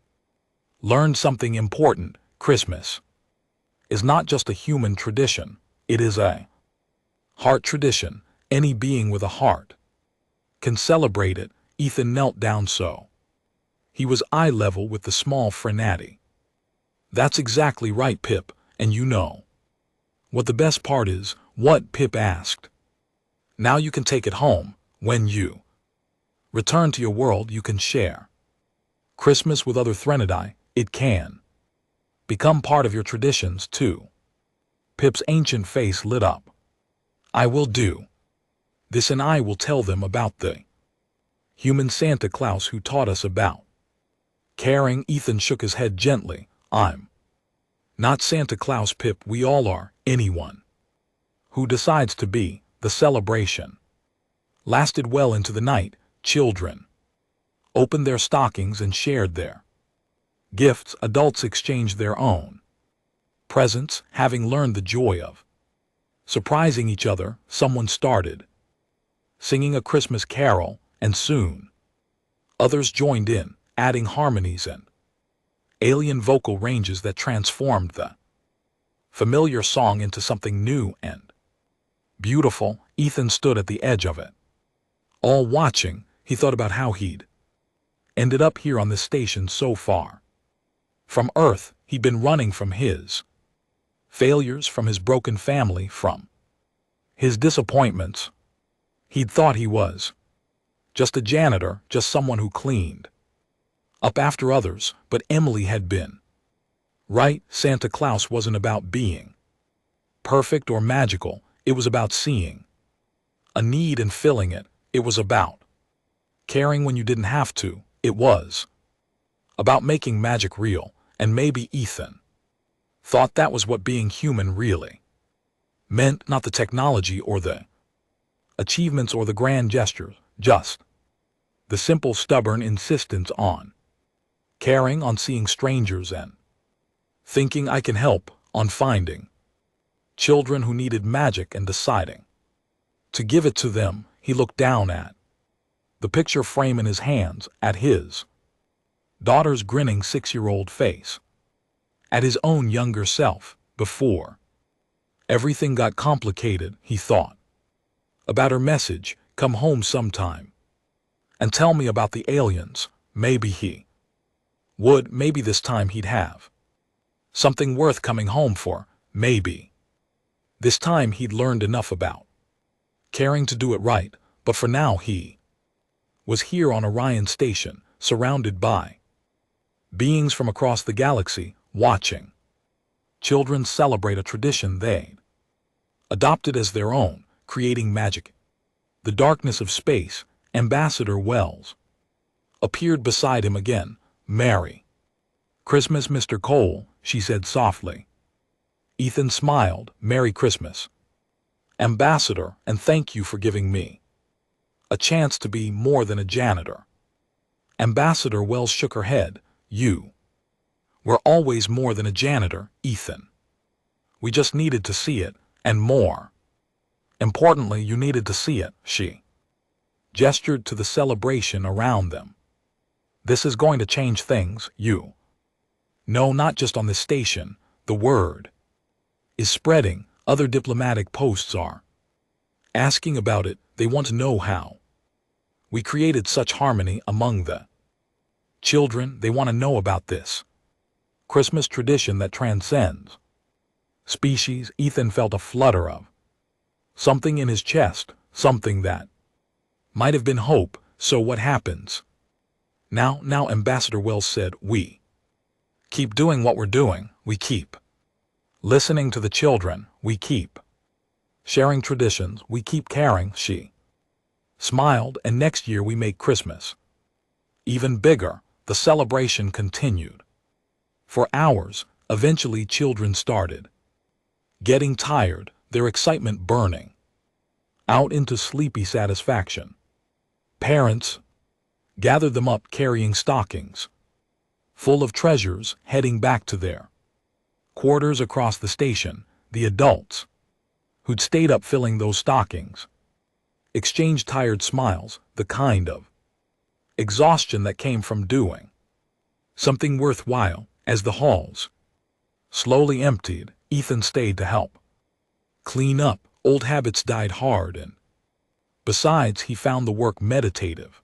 Speaker 1: learned something important. Christmas is not just a human tradition, it is a heart tradition. Any being with a heart can celebrate it. Ethan knelt down so he was eye level with the small Frenati. That's exactly right, Pip, and you know what the best part is? What? Pip asked. Now you can take it home. When you return to your world, you can share Christmas with other Threnodi. It can become part of your traditions, too. Pip's ancient face lit up. I will do this, and I will tell them about the human Santa Claus who taught us about caring. Ethan shook his head gently. I'm not Santa Claus, Pip. We all are. Anyone who decides to be. The celebration lasted well into the night. Children opened their stockings and shared their gifts. Adults exchanged their own presents, having learned the joy of surprising each other. Someone started singing a Christmas carol, and soon others joined in, adding harmonies and alien vocal ranges that transformed the familiar song into something new and beautiful. Ethan stood at the edge of it, all watching. He thought about how he'd ended up here on this station so far from Earth. He'd been running from his failures, from his broken family, from his disappointments. He'd thought he was just a janitor, just someone who cleaned up after others. But Emily had been right. Santa Claus wasn't about being perfect or magical. It was about seeing a need and filling it. It was about caring when you didn't have to. It was about making magic real. And maybe Ethan thought that was what being human really meant. Not the technology or the achievements or the grand gestures, just the simple, stubborn insistence on caring, on seeing strangers and thinking I can help, on finding children who needed magic and deciding to give it to them. He looked down at the picture frame in his hands, at his daughter's grinning 6-year-old face, at his own younger self. Before everything got complicated, he thought about her message, come home sometime and tell me about the aliens. Maybe he would. Maybe this time he'd have something worth coming home for. Maybe this time he'd learned enough about caring to do it right. But for now he was here on Orion Station, surrounded by beings from across the galaxy, watching children celebrate a tradition they'd adopted as their own, creating magic. The darkness of space. Ambassador Wells appeared beside him again. Merry Christmas, Mr. Cole, she said softly. Ethan smiled. Merry Christmas, Ambassador, and thank you for giving me a chance to be more than a janitor. Ambassador Wells shook her head. You were always more than a janitor, Ethan. We just needed to see it, and more importantly, you needed to see it. She gestured to the celebration around them. This is going to change things, you know, not just on this station. The word is spreading. Other diplomatic posts are asking about it. They want to know how we created such harmony among the children. They want to know about this Christmas tradition that transcends species. Ethan felt a flutter of something in his chest, something that might have been hope. So what happens now? Ambassador Wells said, we keep doing what we're doing. We keep listening to the children. We keep sharing traditions. We keep caring. She smiled. And next year we make Christmas even bigger. The celebration continued for hours. Eventually children started getting tired, their excitement burning out into sleepy satisfaction. Parents gathered them up, carrying stockings full of treasures, heading back to their quarters across the station. The adults who'd stayed up filling those stockings Exchanged tired smiles, the kind of exhaustion that came from doing something worthwhile. As the halls slowly emptied, Ethan stayed to help clean up. Old habits died hard, and besides, he found the work meditative.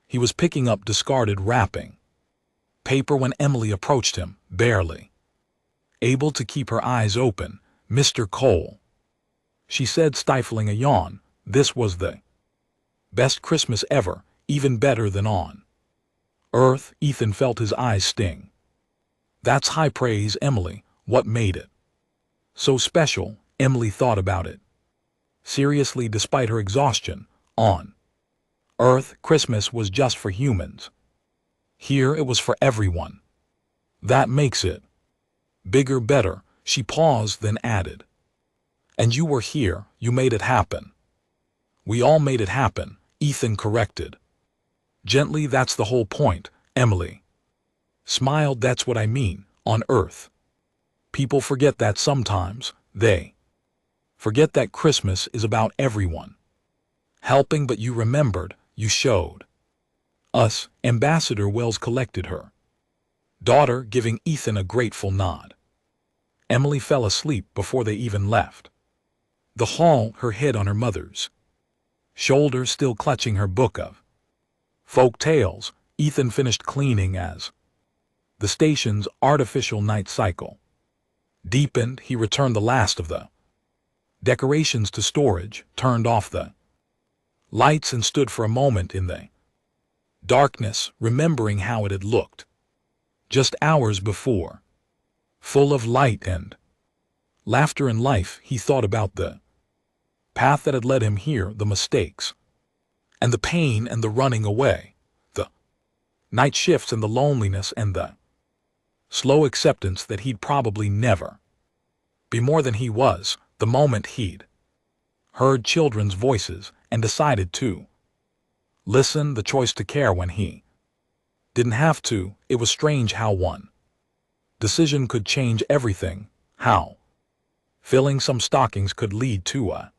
Speaker 1: He was picking up discarded wrapping paper when Emily approached him, barely able to keep her eyes open. "Mr. Cole," she said, stifling a yawn. This was the best Christmas ever, even better than on Earth. Ethan felt his eyes sting. That's high praise, Emily. What made it so special? Emily thought about it seriously. Despite her exhaustion, on Earth, Christmas was just for humans. Here it was for everyone. That makes it bigger, better. She paused, then added, "And you were here, you made it happen." "We all made it happen," Ethan corrected gently. "That's the whole point," Emily smiled. "That's what I mean. On Earth, people forget that sometimes. They forget that Christmas is about everyone helping, but you remembered, you showed us." Ambassador Wells collected her daughter, giving Ethan a grateful nod. Emily fell asleep before they even left the hall, her head on her mother's shoulder, still clutching her book of folk tales. Ethan finished cleaning as the station's artificial night cycle deepened. He returned the last of the decorations to storage, turned off the lights, and stood for a moment in the darkness, remembering how it had looked just hours before, full of light and laughter and life. He thought about the path that had led him here, the mistakes and the pain and the running away, the night shifts and the loneliness and the slow acceptance that he'd probably never be more than he was. The moment he'd heard children's voices and decided to listen, the choice to care when he didn't have to. It was strange how one decision could change everything. How filling some stockings could lead to a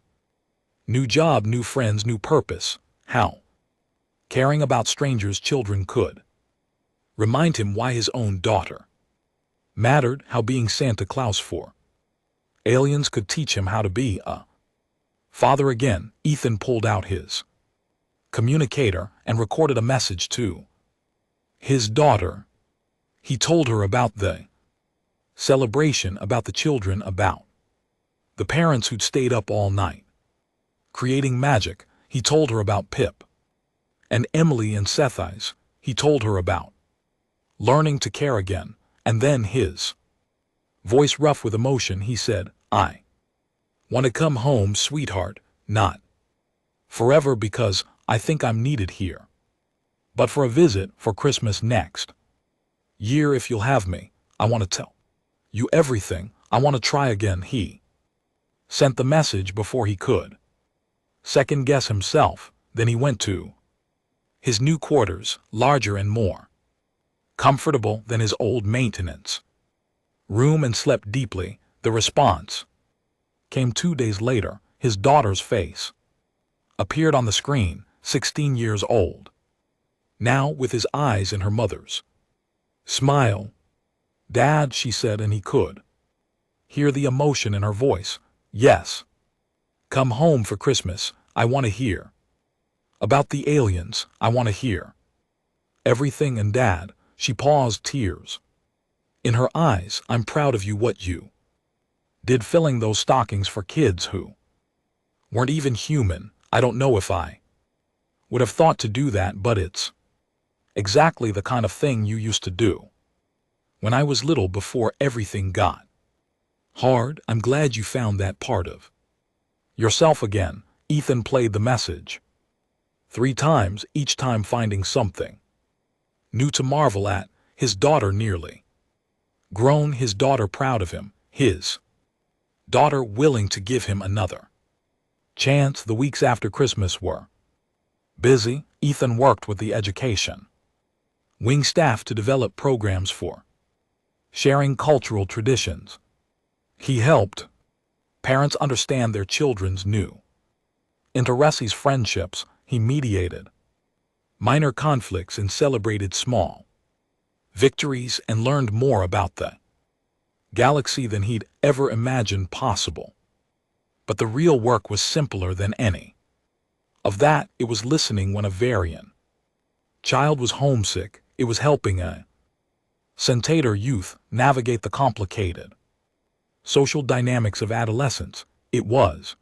Speaker 1: new job, new friends, new purpose. How caring about strangers' children could remind him why his own daughter mattered. How being Santa Claus for aliens could teach him how to be a father again. Ethan pulled out his communicator and recorded a message to his daughter. He told her about the celebration, about the children, about the parents who'd stayed up all night creating magic. He told her about Pip and Emily and Seth's eyes. He told her about learning to care again. And then, his voice rough with emotion, he said, "I want to come home, sweetheart, not forever, because I think I'm needed here, but for a visit for Christmas next year. If you'll have me, I want to tell you everything. I want to try again." He sent the message before he could second guess himself. Then he went to his new quarters, larger and more comfortable than his old maintenance room, and slept deeply. The response came 2 days later. His daughter's face appeared on the screen, 16 years old now, with his eyes in her mother's smile. "Dad," she said, and he could hear the emotion in her voice. "Yes. Come home for Christmas. I want to hear about the aliens. I want to hear everything." And Dad, she paused, tears in her eyes, "I'm proud of you, what you did filling those stockings for kids who weren't even human. I don't know if I would have thought to do that, but it's exactly the kind of thing you used to do when I was little, before everything got hard. I'm glad you found that part of yourself again." Ethan played the message 3 times, each time finding something new to marvel at. His daughter nearly grown, his daughter proud of him, his daughter willing to give him another chance. The weeks after Christmas were busy. Ethan worked with the education wing staff to develop programs for sharing cultural traditions. He helped parents understand their children's new Into Ressi's friendships, he mediated minor conflicts and celebrated small victories and learned more about the galaxy than he'd ever imagined possible. But the real work was simpler than any of that. It was listening when a Varian child was homesick. It was helping a Centaur youth navigate the complicated social dynamics of adolescence. It was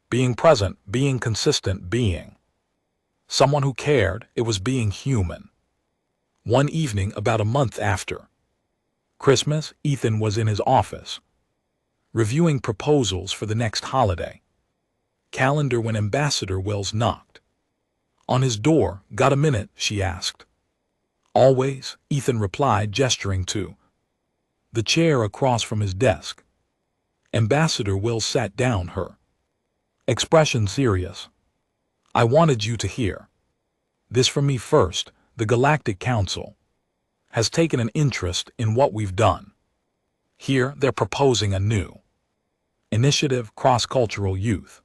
Speaker 1: being present, being consistent, being someone who cared. It was being human. One evening, about a month after Christmas, Ethan was in his office, reviewing proposals for the next holiday calendar when Ambassador Wells knocked on his door. "Got a minute?" she asked. "Always," Ethan replied, gesturing to the chair across from his desk. Ambassador Wells sat down, her expression serious. "I wanted you to hear this from me first. The Galactic Council has taken an interest in what we've done. Here, they're proposing a new initiative, cross-cultural youth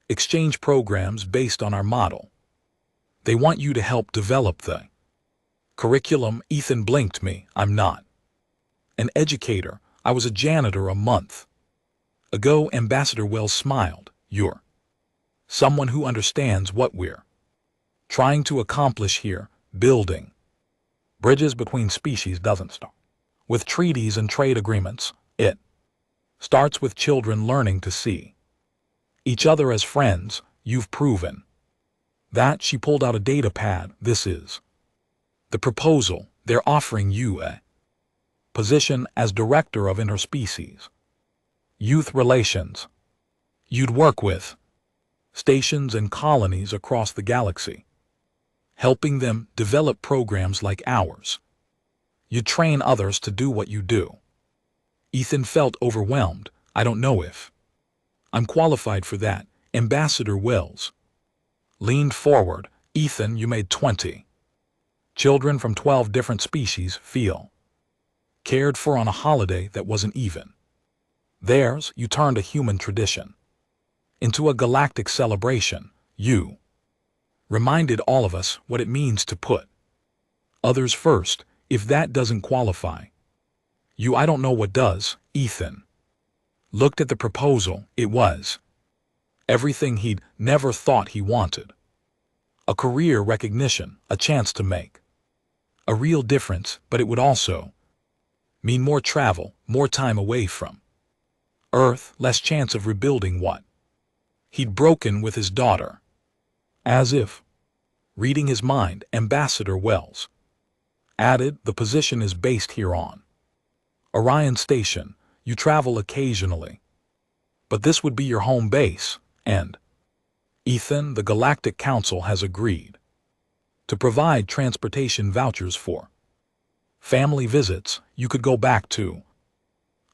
Speaker 1: exchange programs based on our model. They want you to help develop the curriculum." Ethan blinked. "Me, I'm not an educator. I was a janitor a month ago." Ambassador Wells smiled. "You're someone who understands what we're trying to accomplish here. Building bridges between species doesn't start with treaties and trade agreements. It starts with children learning to see each other as friends. You've proven that." She pulled out a data pad. "This is the proposal. They're offering you a position as Director of Interspecies Youth Relations. You'd work with stations and colonies across the galaxy, helping them develop programs like ours. You train others to do what you do." Ethan felt overwhelmed. "I don't know if I'm qualified for that." Ambassador Wells leaned forward. "Ethan, you made 20 children from 12 different species feel cared for on a holiday that wasn't even theirs. You turned a human tradition into a galactic celebration. You reminded all of us what it means to put others first. If that doesn't qualify you, I don't know what does." Ethan looked at the proposal. It was everything he'd never thought he wanted. A career recognition, a chance to make a real difference, but it would also mean more travel, more time away from Earth, less chance of rebuilding what he'd broken with his daughter. As if reading his mind, Ambassador Wells added, "The position is based here on Orion Station. You travel occasionally, but this would be your home base. And Ethan, the Galactic Council has agreed to provide transportation vouchers for family visits. You could go back to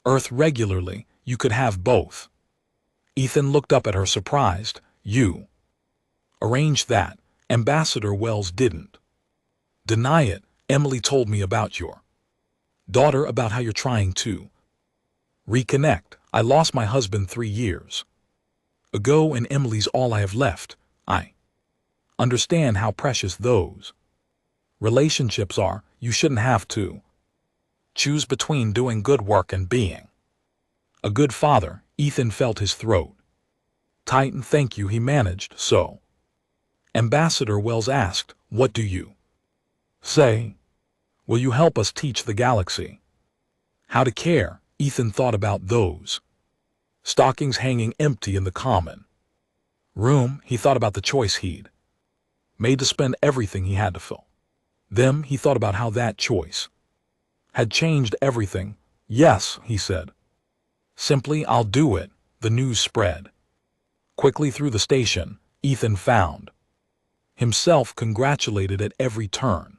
Speaker 1: Earth regularly. You could have both." Ethan looked up at her, surprised. "You arranged that?" Ambassador Wells didn't deny it. "Emily told me about your daughter, about how you're trying to reconnect. I lost my husband 3 years ago, and Emily's all I have left. I understand how precious those relationships are. You shouldn't have to choose between doing good work and being a good father." Ethan felt his throat tighten. "Thank you," he managed. "So," Ambassador Wells asked, "what do you say? Will you help us teach the galaxy how to care?" Ethan thought about those stockings hanging empty in the common room. He thought about the choice he'd made to spend everything he had to fill them. He thought about how that choice had changed everything. "Yes," he said simply, "I'll do it." The news spread quickly through the station. Ethan found himself congratulated at every turn,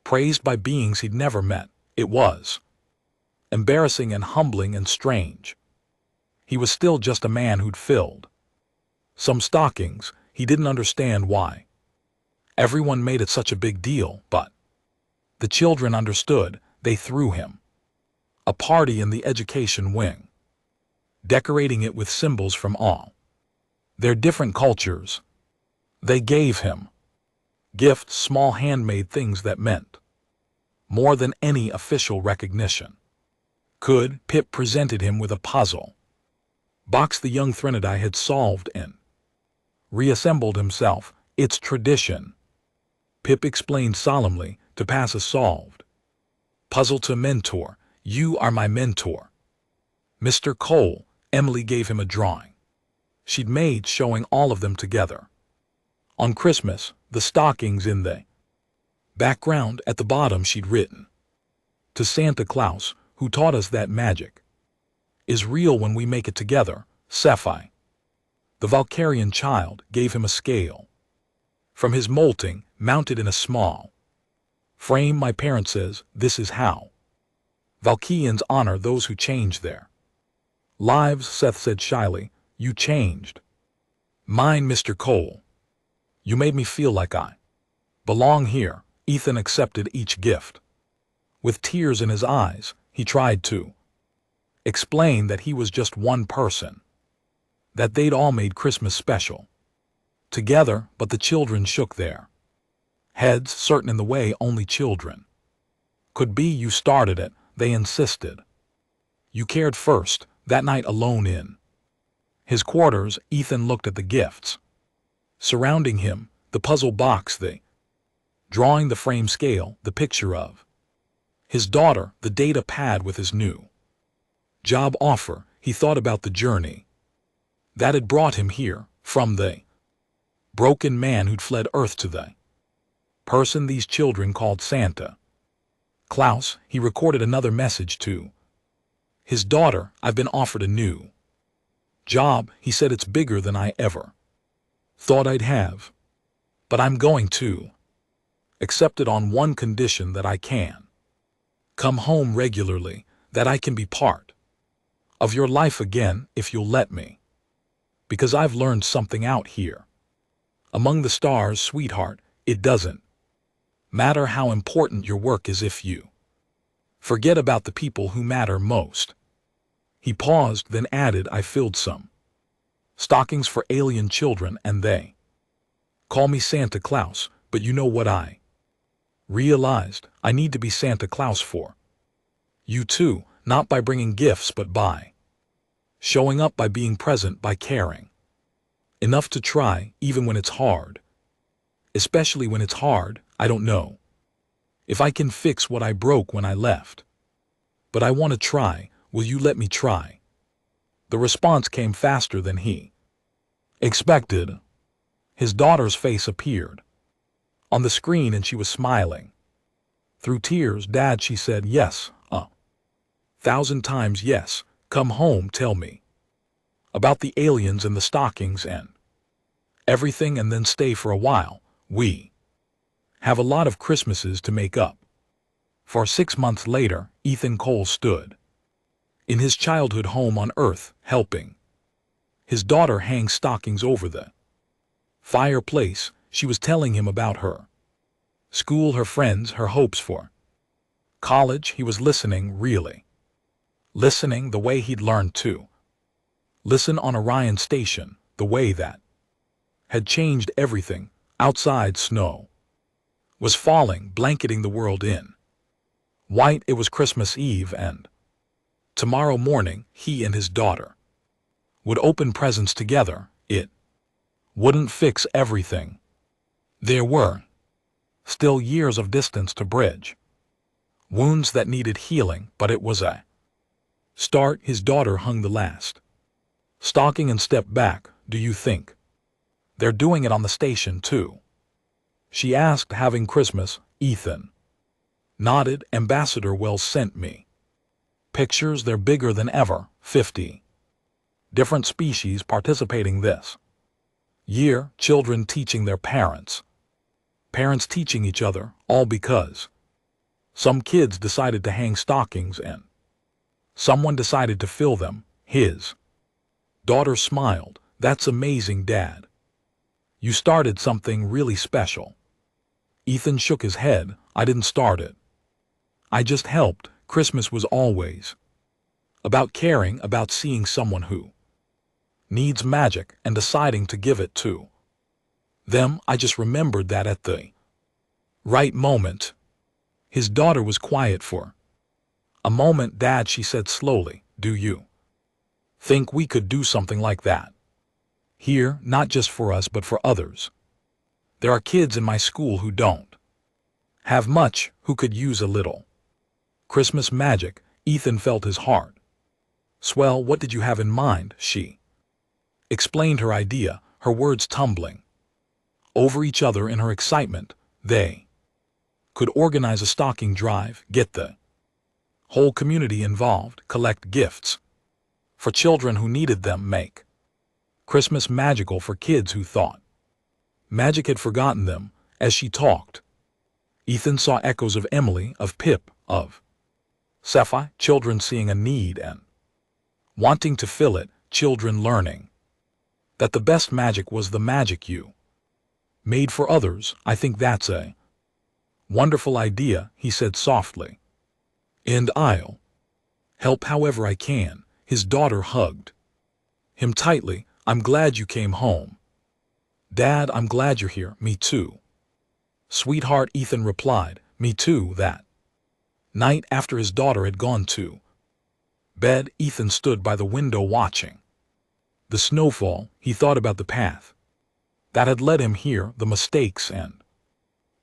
Speaker 1: praised by beings he'd never met. It was embarrassing and humbling and strange. He was still just a man who'd filled some stockings. He didn't understand why everyone made it such a big deal, but the children understood. They threw him a party in the education wing, decorating it with symbols from all They're different cultures. They gave him gifts, small handmade things that meant more than any official recognition could. Pip presented him with a puzzle box the young Threnody had solved and reassembled himself. It's tradition, Pip explained solemnly, to pass a solved puzzle to mentor. You are my mentor, Mr. Cole. Emily gave him a drawing she'd made showing all of them together on Christmas, the stockings in the background. At the bottom she'd written, "To Santa Claus, who taught us that magic is real when we make it together, Sephi." The Valkyrian child gave him a scale from his molting, mounted in a small frame. My parent says this is how Valkyrians honor those who change their lives, Seth said shyly. You changed mine, Mr. Cole. You made me feel like I belong here. Ethan accepted each gift with tears in his eyes. He tried to explain that he was just one person, that they'd all made Christmas special together, but the children shook their heads, certain in the way only children could be. You started it, they insisted. You cared first. That night alone in his quarters, Ethan looked at the gifts surrounding him, the puzzle box, the drawing, the frame scale, the picture of his daughter, the data pad with his new job offer. He thought about the journey that had brought him here, from the broken man who'd fled Earth to the person these children called Santa Claus. He recorded another message to his daughter. I've been offered a new job, he said. It's bigger than I ever thought I'd have, but I'm going to accept it on one condition: that I can come home regularly, that I can be part of your life again, if you'll let me. Because I've learned something out here among the stars, sweetheart. It doesn't matter how important your work is if you forget about the people who matter most. He paused, then added, I filled some stockings for alien children, and they call me Santa Claus, but you know what I realized? I need to be Santa Claus for you too, not by bringing gifts, but by showing up, by being present, by caring enough to try, even when it's hard. Especially when it's hard. I don't know if I can fix what I broke when I left, but I want to try. Will you let me try? The response came faster than he expected. His daughter's face appeared on the screen, and she was smiling through tears. Dad, she said, yes, 1,000 times yes. Come home, tell me about the aliens and the stockings and everything, and then stay for a while. We have a lot of Christmases to make up for. 6 months later, Ethan Cole stood in his childhood home on Earth, helping his daughter hang stockings over the fireplace. She was telling him about her school, her friends, her hopes for college. He was listening, really listening, the way he'd learned to listen on Orion Station, the way that had changed everything. Outside, snow was falling, blanketing the world in white. It was Christmas Eve, and tomorrow morning he and his daughter would open presents together. It wouldn't fix everything. There were still years of distance to bridge, wounds that needed healing, but it was a start. His daughter hung the last stocking and stepped back. Do you think they're doing it on the station too? She asked. Having Christmas? Ethan nodded. Ambassador Wells sent me pictures. They're bigger than ever. 50 different species participating this year. Children teaching their parents, parents teaching each other, all because some kids decided to hang stockings and someone decided to fill them. His daughter smiled. That's amazing, Dad. You started something really special. Ethan shook his head. I didn't start it. I just helped. Christmas was always about caring, about seeing someone who needs magic and deciding to give it to them. I just remembered that at the right moment. His daughter was quiet for a moment. Dad, she said slowly, do you think we could do something like that here, not just for us but for others? There are kids in my school who don't have much, who could use a little Christmas magic. Ethan felt his heart swell. What did you have in mind? She explained her idea, her words tumbling over each other in her excitement. They could organize a stocking drive, get the whole community involved, collect gifts for children who needed them, make Christmas magical for kids who thought magic had forgotten them. As she talked, Ethan saw echoes of Emily, of Pip, of Sephi, children seeing a need and wanting to fill it, children learning that the best magic was the magic you made for others. I think that's a wonderful idea, he said softly. And I'll help however I can. His daughter hugged him tightly. I'm glad you came home. Dad, I'm glad you're here. Me too, sweetheart, Ethan replied. Me too. That night, after his daughter had gone to bed, Ethan stood by the window watching the snowfall. He thought about the path that had led him here, the mistakes and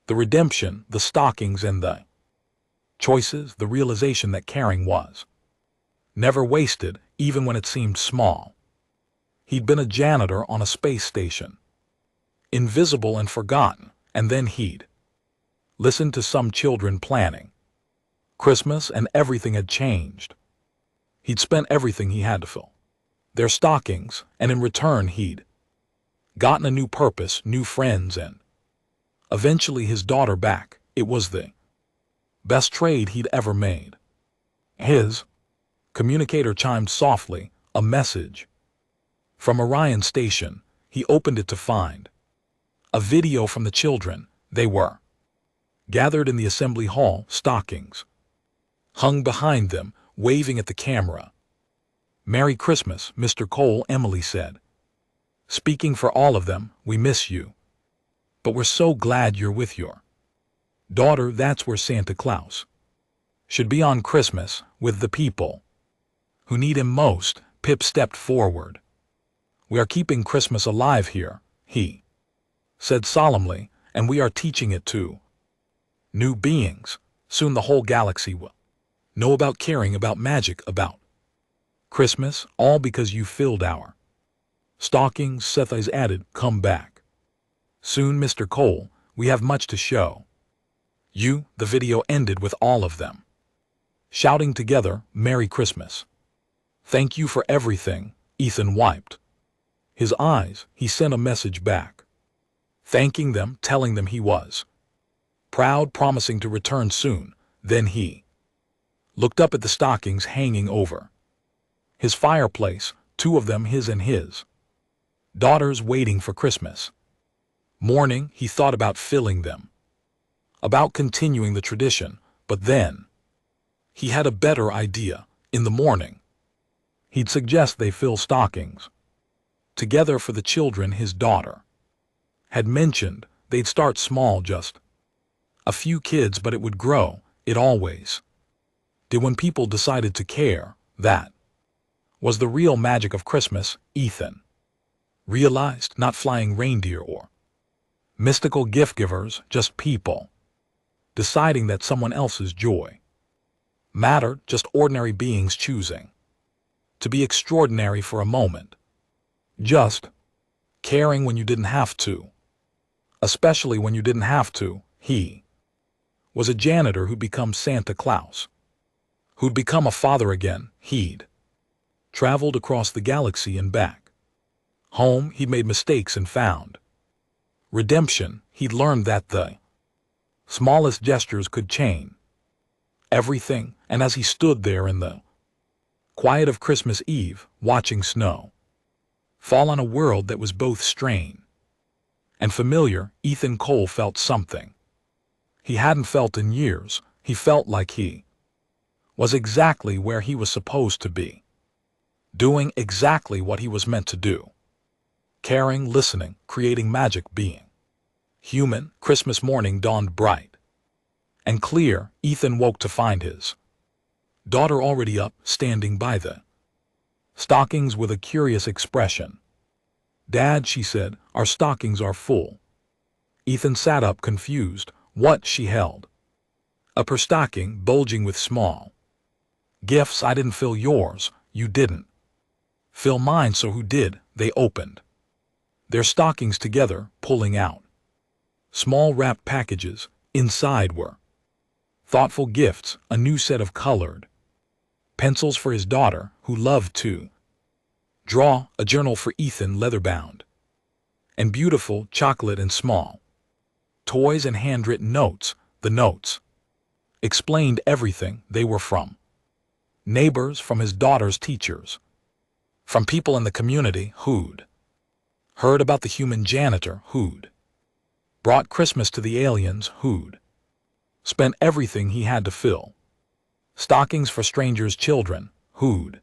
Speaker 1: the redemption, the stockings and the choices, the realization that caring was never wasted, even when it seemed small. He'd been a janitor on a space station, invisible and forgotten, and then he'd listened to some children planning Christmas, and everything had changed. He'd spent everything he had to fill their stockings, and in return he'd gotten a new purpose, new friends, and eventually his daughter back. It was the best trade he'd ever made. His communicator chimed softly, a message from Orion Station. He opened it to find a video from the children. They were gathered in the assembly hall, stockings hung behind them, waving at the camera. Merry Christmas, Mr. Cole, Emily said. Speaking for all of them, we miss you. But we're so glad you're with your daughter. That's where Santa Claus should be on Christmas, with the people who need him most. Pip stepped forward. We are keeping Christmas alive here, he said solemnly, and we are teaching it to new beings. Soon the whole galaxy will know about caring, about magic, about Christmas, all because you filled our stockings. Seth's added, come back soon, Mr. Cole, we have much to show you. The video ended with all of them shouting together, Merry Christmas. Thank you for everything. Ethan wiped his eyes. He sent a message back, thanking them, telling them he was proud, promising to return soon. Then he looked up at the stockings hanging over his fireplace, two of them, his and his daughter's, waiting for Christmas morning. He thought about filling them, about continuing the tradition, but then he had a better idea. In the morning, he'd suggest they fill stockings together for the children. His daughter had mentioned they'd start small, just a few kids, but it would grow. It always did when people decided to care. That was the real magic of Christmas, Ethan realized. Not flying reindeer or mystical gift givers, just people deciding that someone else's joy mattered, just ordinary beings choosing to be extraordinary for a moment, just caring when you didn't have to, especially when you didn't have to. He was a janitor who'd become Santa Claus, who'd become a father again. He'd traveled across the galaxy and back home. He'd made mistakes and found redemption. He'd learned that the smallest gestures could change everything. And as he stood there in the quiet of Christmas Eve, watching snow fall on a world that was both strange and familiar, Ethan Cole felt something he hadn't felt in years. He felt like he was exactly where he was supposed to be. doing exactly what he was meant to do. Caring, listening, creating magic, being human. Christmas morning dawned bright and clear. Ethan woke to find his daughter already up, standing by the stockings with a curious expression. "Dad," she said, "our stockings are full." Ethan sat up, confused. What? She held up her stocking, bulging with small gifts. "I didn't fill yours." "You didn't fill mine, so who did?" They opened their stockings together, pulling out small wrapped packages. Inside were thoughtful gifts, a new set of colored pencils for his daughter, who loved to draw, a journal for Ethan, leather-bound and beautiful, chocolate, and small toys and handwritten notes. The notes explained everything. They were from neighbors, from his daughter's teachers, from people in the community who'd heard about the human janitor who'd brought Christmas to the aliens, who'd spent everything he had to fill stockings for strangers' children, who'd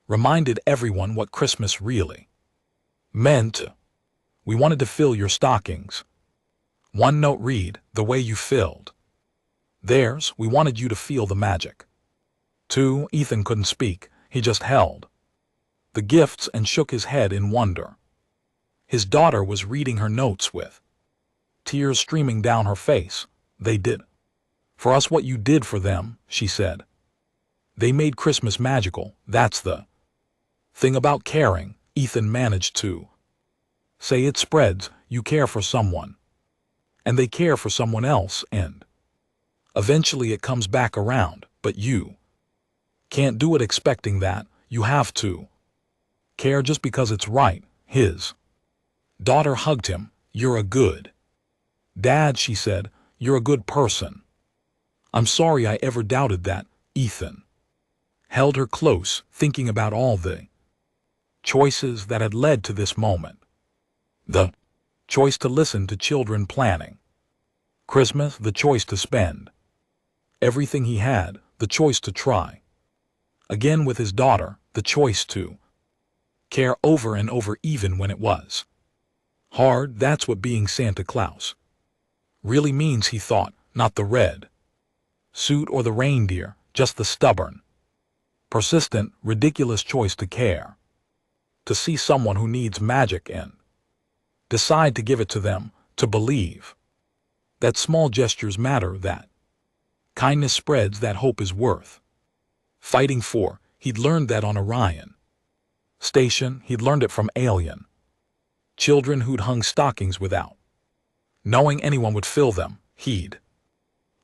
Speaker 1: reminded everyone what Christmas really meant. "We wanted to fill your stockings." One note read, "The way you filled theirs, we wanted you to feel the magic." 2. Ethan couldn't speak. He just held the gifts and shook his head in wonder. His daughter was reading her notes with tears streaming down her face. "They did for us what you did for them," she said. "They made Christmas magical. That's the thing about caring." Ethan managed to say, "It spreads. You care for someone, and they care for someone else, and eventually it comes back around. But you can't do it expecting that. You have to care just because it's right." His daughter hugged him. "You're a good dad," she said. "You're a good person." "I'm sorry I ever doubted that." Ethan held her close, thinking about all the choices that had led to this moment. The choice to listen to children planning Christmas, the choice to spend everything he had, the choice to try again with his daughter, the choice to care over and over even when it was hard. That's what being Santa Claus really means, he thought. Not the red suit or the reindeer, just the stubborn, persistent, ridiculous choice to care, to see someone who needs magic and decide to give it to them, to believe that small gestures matter, that kindness spreads, that hope is worth fighting for. He'd learned that on Orion Station. He'd learned it from alien children who'd hung stockings without knowing anyone would fill them. He'd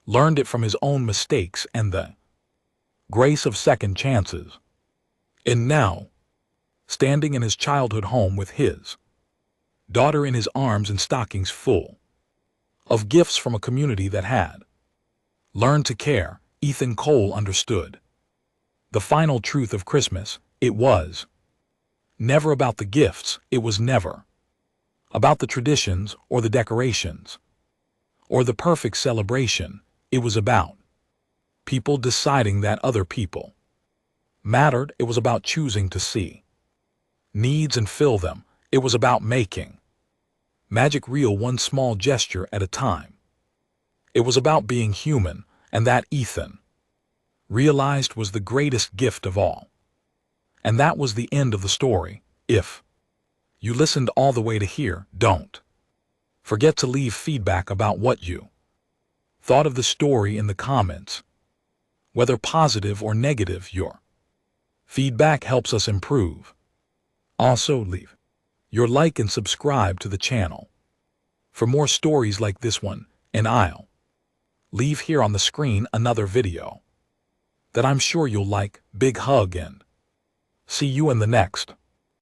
Speaker 1: learned it from his own mistakes and the grace of second chances. And now, standing in his childhood home with his daughter in his arms and stockings full of gifts from a community that had learned to care, Ethan Cole understood the final truth of Christmas. It was never about the gifts. It was never about the traditions or the decorations or the perfect celebration. It was about people deciding that other people mattered. It was about choosing to see needs and fill them. It was about making magic real, one small gesture at a time. It was about being human, and that, Ethan realized, was the greatest gift of all. And that was the end of the story. If you listened all the way to here, don't forget to leave feedback about what you thought of the story in the comments. Whether positive or negative, your feedback helps us improve. Also, leave your like and subscribe to the channel for more stories like this one, and I'll leave here on the screen another video that I'm sure you'll like. Big hug and see you in the next